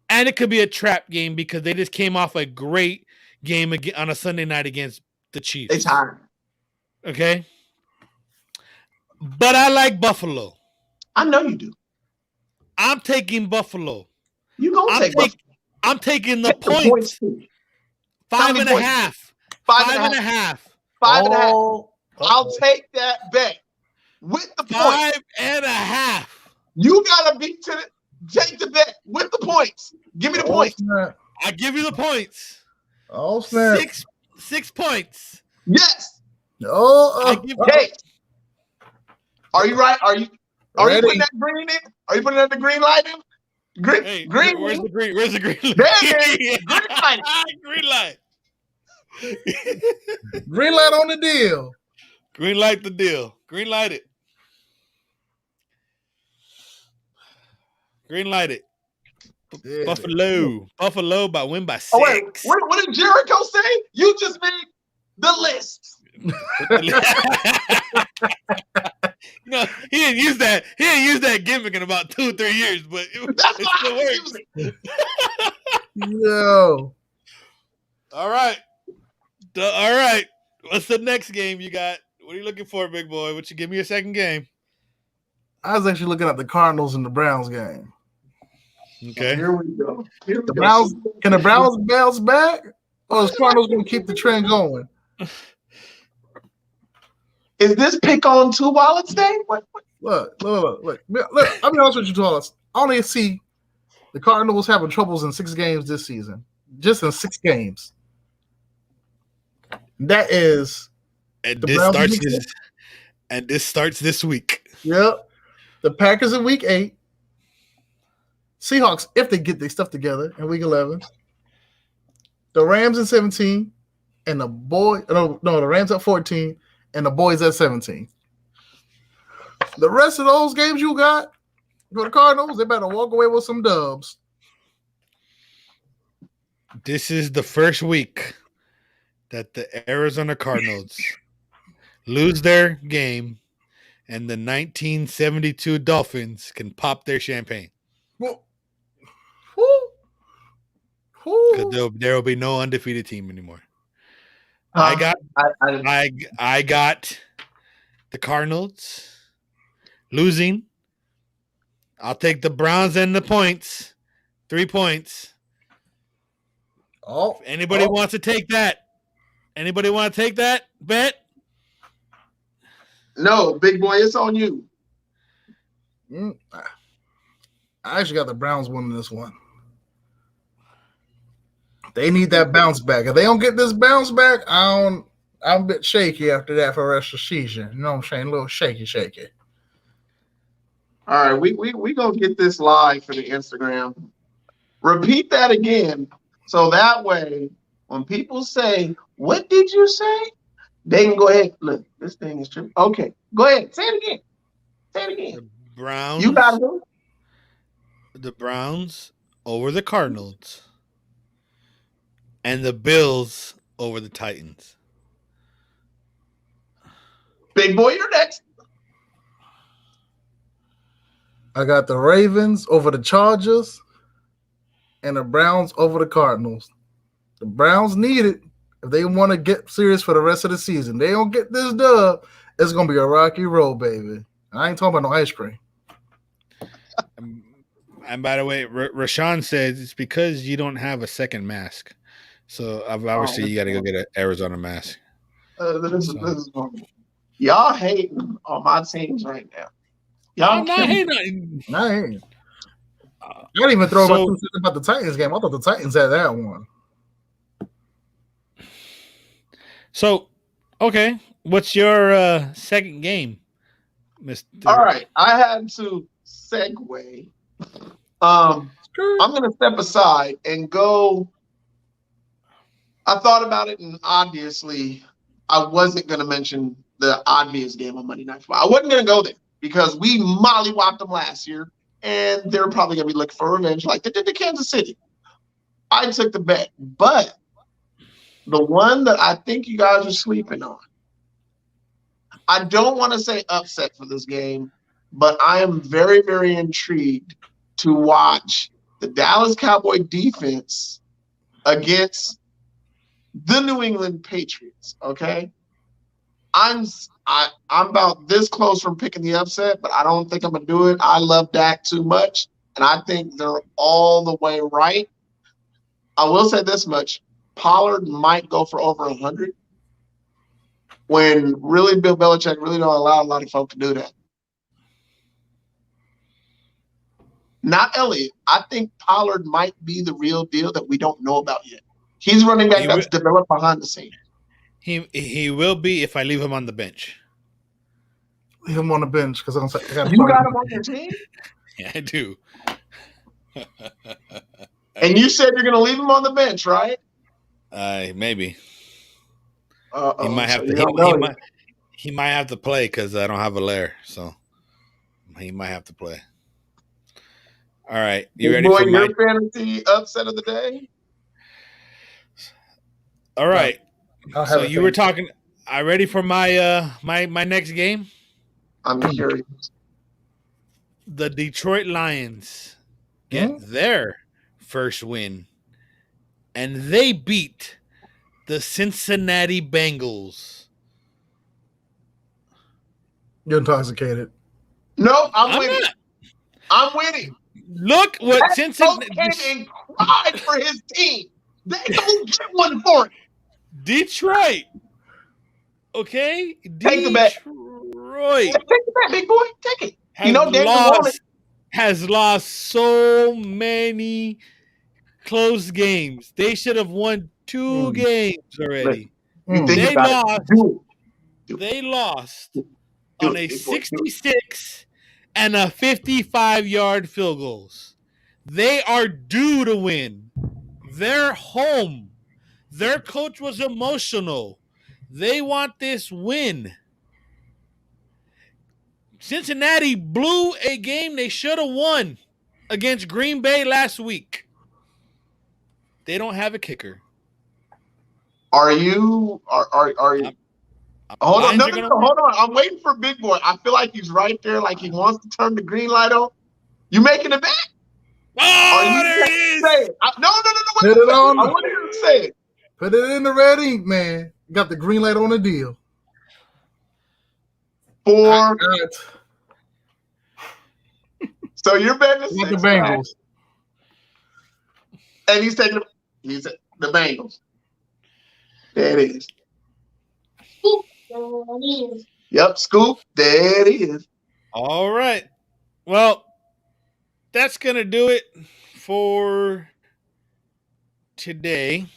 And it could be a trap game because they just came off a great game on a Sunday night against the Chiefs. They tired. Okay? But I like Buffalo. I know you do. I'm taking Buffalo. You gonna take Buffalo. I'm taking the Take the points. too. 5.5. Five 5.5. 5.5. I'll take that bet with the points. 5.5. You gotta take the bet with the points. Give me the points. Snap. I give you the points. Oh snap! 6 points. Yes. Oh, Hey. Are you right? Are you putting Ready. that green in? Are you putting that the green light in? Green. Hey, green. where's the green? Where's the green light? There it is. Green light. Green light. Green light on the deal. Green light the deal. Green light it. Green light it. Yeah. Buffalo win by 6. Oh wait, what did Jericho say? You just made the list. No, he didn't use that. He didn't use that gimmick in about 2 or 3 years, but That's it why still I works. use it. Yo. All right. All right. What's the next game you got? What are you looking for, big boy? Would you give me a second game? I was actually looking at the Cardinals and the Browns game. Okay. Here we go. The Browns, can the Browns bounce back? Or is Cardinals going to keep the trend going? Is this pick on 2 while it's day? What? Look. I'll be honest with you, Thomas. I only see the Cardinals having troubles in 6 games this season. Just in 6 games. That is. And the this Browns starts week this. And this starts this week. Yep. The Packers in week 8. Seahawks, if they get their stuff together in week 11. The Rams in 17. And the Rams at 14. And the boys at 17. The rest of those games you got for the Cardinals, they better walk away with some dubs. This is the first week that the Arizona Cardinals lose their game and the 1972 Dolphins can pop their champagne. Because there will be no undefeated team anymore. I got the Cardinals losing. I'll take the Browns and the points. 3 points. Oh, Anybody wants to take that? Anybody want to take that bet? No, big boy, it's on you. I actually got the Browns winning this one. They need that bounce back. If they don't get this bounce back, I'm a bit shaky after that for the rest of the season. You know what I'm saying? A little shaky. All right, we gonna get this live for the Instagram. Repeat that again, so that way when people say, "What did you say?" they can go ahead. Look, this thing is true. Okay, go ahead. Say it again. The Browns. You got it. The Browns over the Cardinals. And the Bills over the Titans. Big boy, you're next. I got the Ravens over the Chargers and the Browns over the Cardinals. The Browns need it if they want to get serious for the rest of the season. They don't get this dub, it's going to be a rocky road, baby. I ain't talking about no ice cream. And by the way, Rashawn says it's because you don't have a second mask. So obviously you got to go get an Arizona mask. This is y'all hating on my teams right now. Y'all I'm not hating. I ain't. I didn't even throw my 2 cents about the Titans game. I thought the Titans had that one. So, okay. What's your second game, Mr.? All right. I had to segue. I'm going to step aside and go I thought about it, and obviously, I wasn't going to mention the obvious game on Monday Night Football. I wasn't going to go there because we mollywopped them last year, and they're probably going to be looking for revenge like they did to Kansas City. I took the bet, but the one that I think you guys are sleeping on, I don't want to say upset for this game, but I am very, very intrigued to watch the Dallas Cowboy defense against the New England Patriots. Okay, I'm about this close from picking the upset, but I don't think I'm gonna do it. I love Dak too much, and I think they're all the way right. I will say this much: Pollard might go for over 100. When really Bill Belichick really don't allow a lot of folk to do that. Not Elliott. I think Pollard might be the real deal that we don't know about yet. He's running back that's developed behind the scenes. He will be if I leave him on the bench. Leave him on the bench because you got him on your team? Yeah, I do. And you said you're going to leave him on the bench, right? Maybe. He might have to. He might have to play because I don't have a lair, so he might have to play. All right, you ready for your fantasy upset of the day? All right. So you were talking. Are ready for my my next game? I'm curious. The Detroit Lions get their first win, and they beat the Cincinnati Bengals. You're intoxicated. No, I'm winning. Not. I'm winning. Look what Cincinnati and cried for his team. They don't get one for it. Detroit. Okay? Take the bet. Detroit. Take the bet, big boy. Take it. Has lost so many close games. They should have won 2 games already. They lost on a 66 and a 55-yard field goals. They are due to win. They're home. Their coach was emotional. They want this win. Cincinnati blew a game they should have won against Green Bay last week. They don't have a kicker. Are you? Hold on. No, hold on. I'm waiting for Big Boy. I feel like he's right there, like he wants to turn the green light on. You making a bet? Oh, there it is. Say it? No. Put it on. I want you to say it. Put it in the red ink, man. Got the green light on the deal. So you're betting the Bengals. And he's taking the Bengals. There it is. Yep, Scoop. There it is. All right. Well, that's going to do it for today.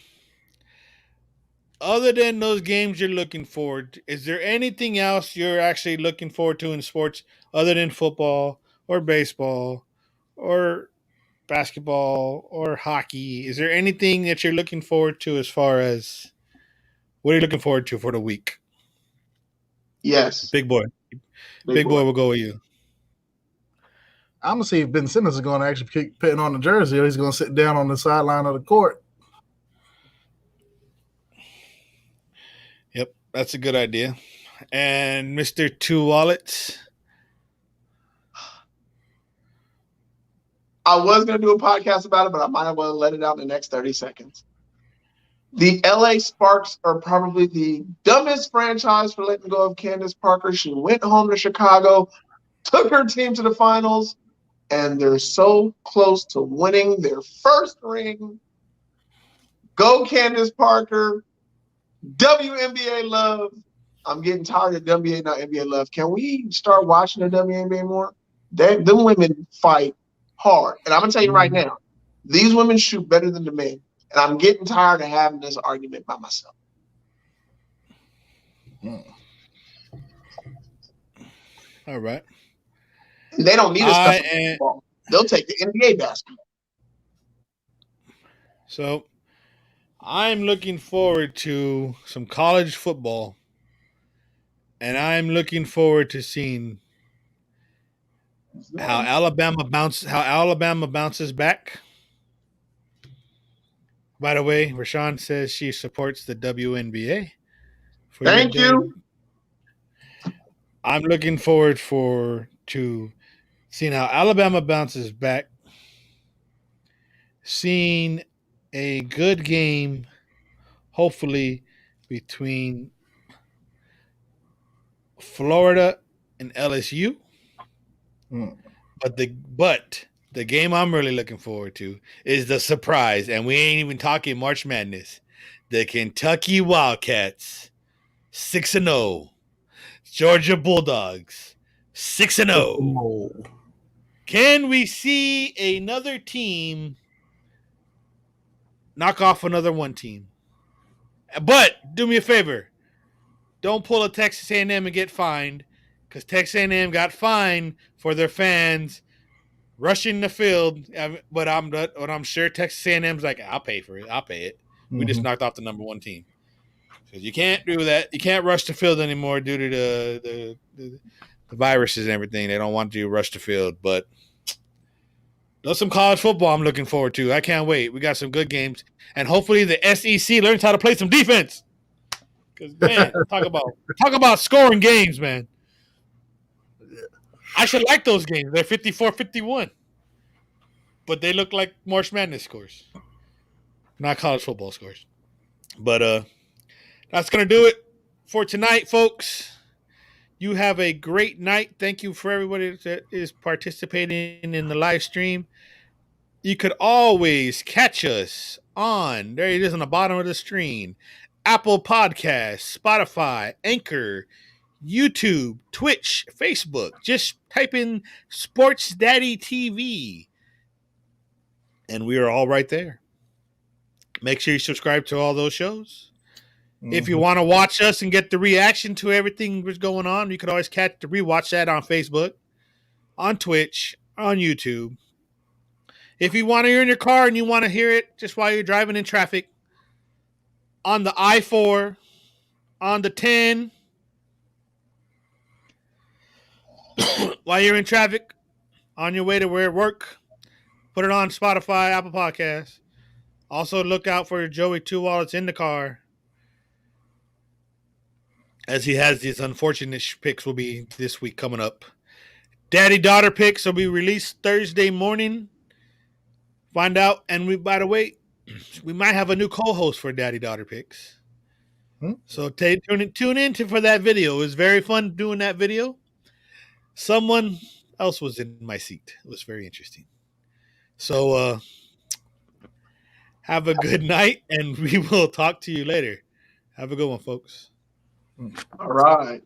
Other than those games you're looking forward, is there anything else you're actually looking forward to in sports other than football or baseball or basketball or hockey? Is there anything that you're looking forward to as far as what are you looking forward to for the week? Yes. Big boy. Big boy will go with you. I'm going to see if Ben Simmons is going to actually keep putting on the jersey or he's going to sit down on the sideline of the court. Yep, that's a good idea. And Mr. Two Wallets? I was going to do a podcast about it, but I might as well let it out in the next 30 seconds. The LA Sparks are probably the dumbest franchise for letting go of Candace Parker. She went home to Chicago, took her team to the finals, and they're so close to winning their first ring. Go Candace Parker. WNBA love. I'm getting tired of WNBA, not NBA love. Can we start watching the WNBA more? Them women fight hard. And I'm going to tell you right now, these women shoot better than the men. And I'm getting tired of having this argument by myself. All right. And they don't need us basketball. They'll take the NBA basketball. So I'm looking forward to some college football, and I'm looking forward to seeing how Alabama bounces back. By the way, Rashawn says she supports the WNBA. For your Thank day, you. I'm looking forward to seeing how Alabama bounces back, seeing a good game, hopefully between Florida and LSU. Mm. But the game I'm really looking forward to is the surprise, and we ain't even talking March Madness. The Kentucky Wildcats 6-0, Georgia Bulldogs 6-0. Oh. Can we see another team knock off another one team? But do me a favor, don't pull a Texas A&M and get fined, because Texas A&M got fined for their fans rushing the field. But I'm sure Texas A&M's like, I'll pay for it. I'll pay it. We just knocked off the number one team. Because you can't do that. You can't rush the field anymore due to the viruses and everything. They don't want you to rush the field. But there's some college football I'm looking forward to. I can't wait. We got some good games. And hopefully the SEC learns how to play some defense. Because, man, talk about scoring games, man. I should like those games. They're 54-51. But they look like March Madness scores, not college football scores. But that's going to do it for tonight, folks. You have a great night. Thank you for everybody that is participating in the live stream. You could always catch us on, there it is on the bottom of the screen, Apple Podcasts, Spotify, Anchor, YouTube, Twitch, Facebook. Just type in SportsdaddyTV, and we are all right there. Make sure you subscribe to all those shows. If you want to watch us and get the reaction to everything that's going on, you can always rewatch that on Facebook, on Twitch, on YouTube. If you want to hear in your car and you want to hear it just while you're driving in traffic, on the I-4, on the 10, while you're in traffic, on your way to where work, put it on Spotify, Apple Podcasts. Also, look out for Joey Two Wallets in the car, as he has these unfortunate picks will be this week coming up. Daddy-daughter picks will be released Thursday morning. Find out. And by the way, we might have a new co-host for Daddy-daughter picks. So tune in for that video. It was very fun doing that video. Someone else was in my seat. It was very interesting. So have a good night, and we will talk to you later. Have a good one, folks. All right.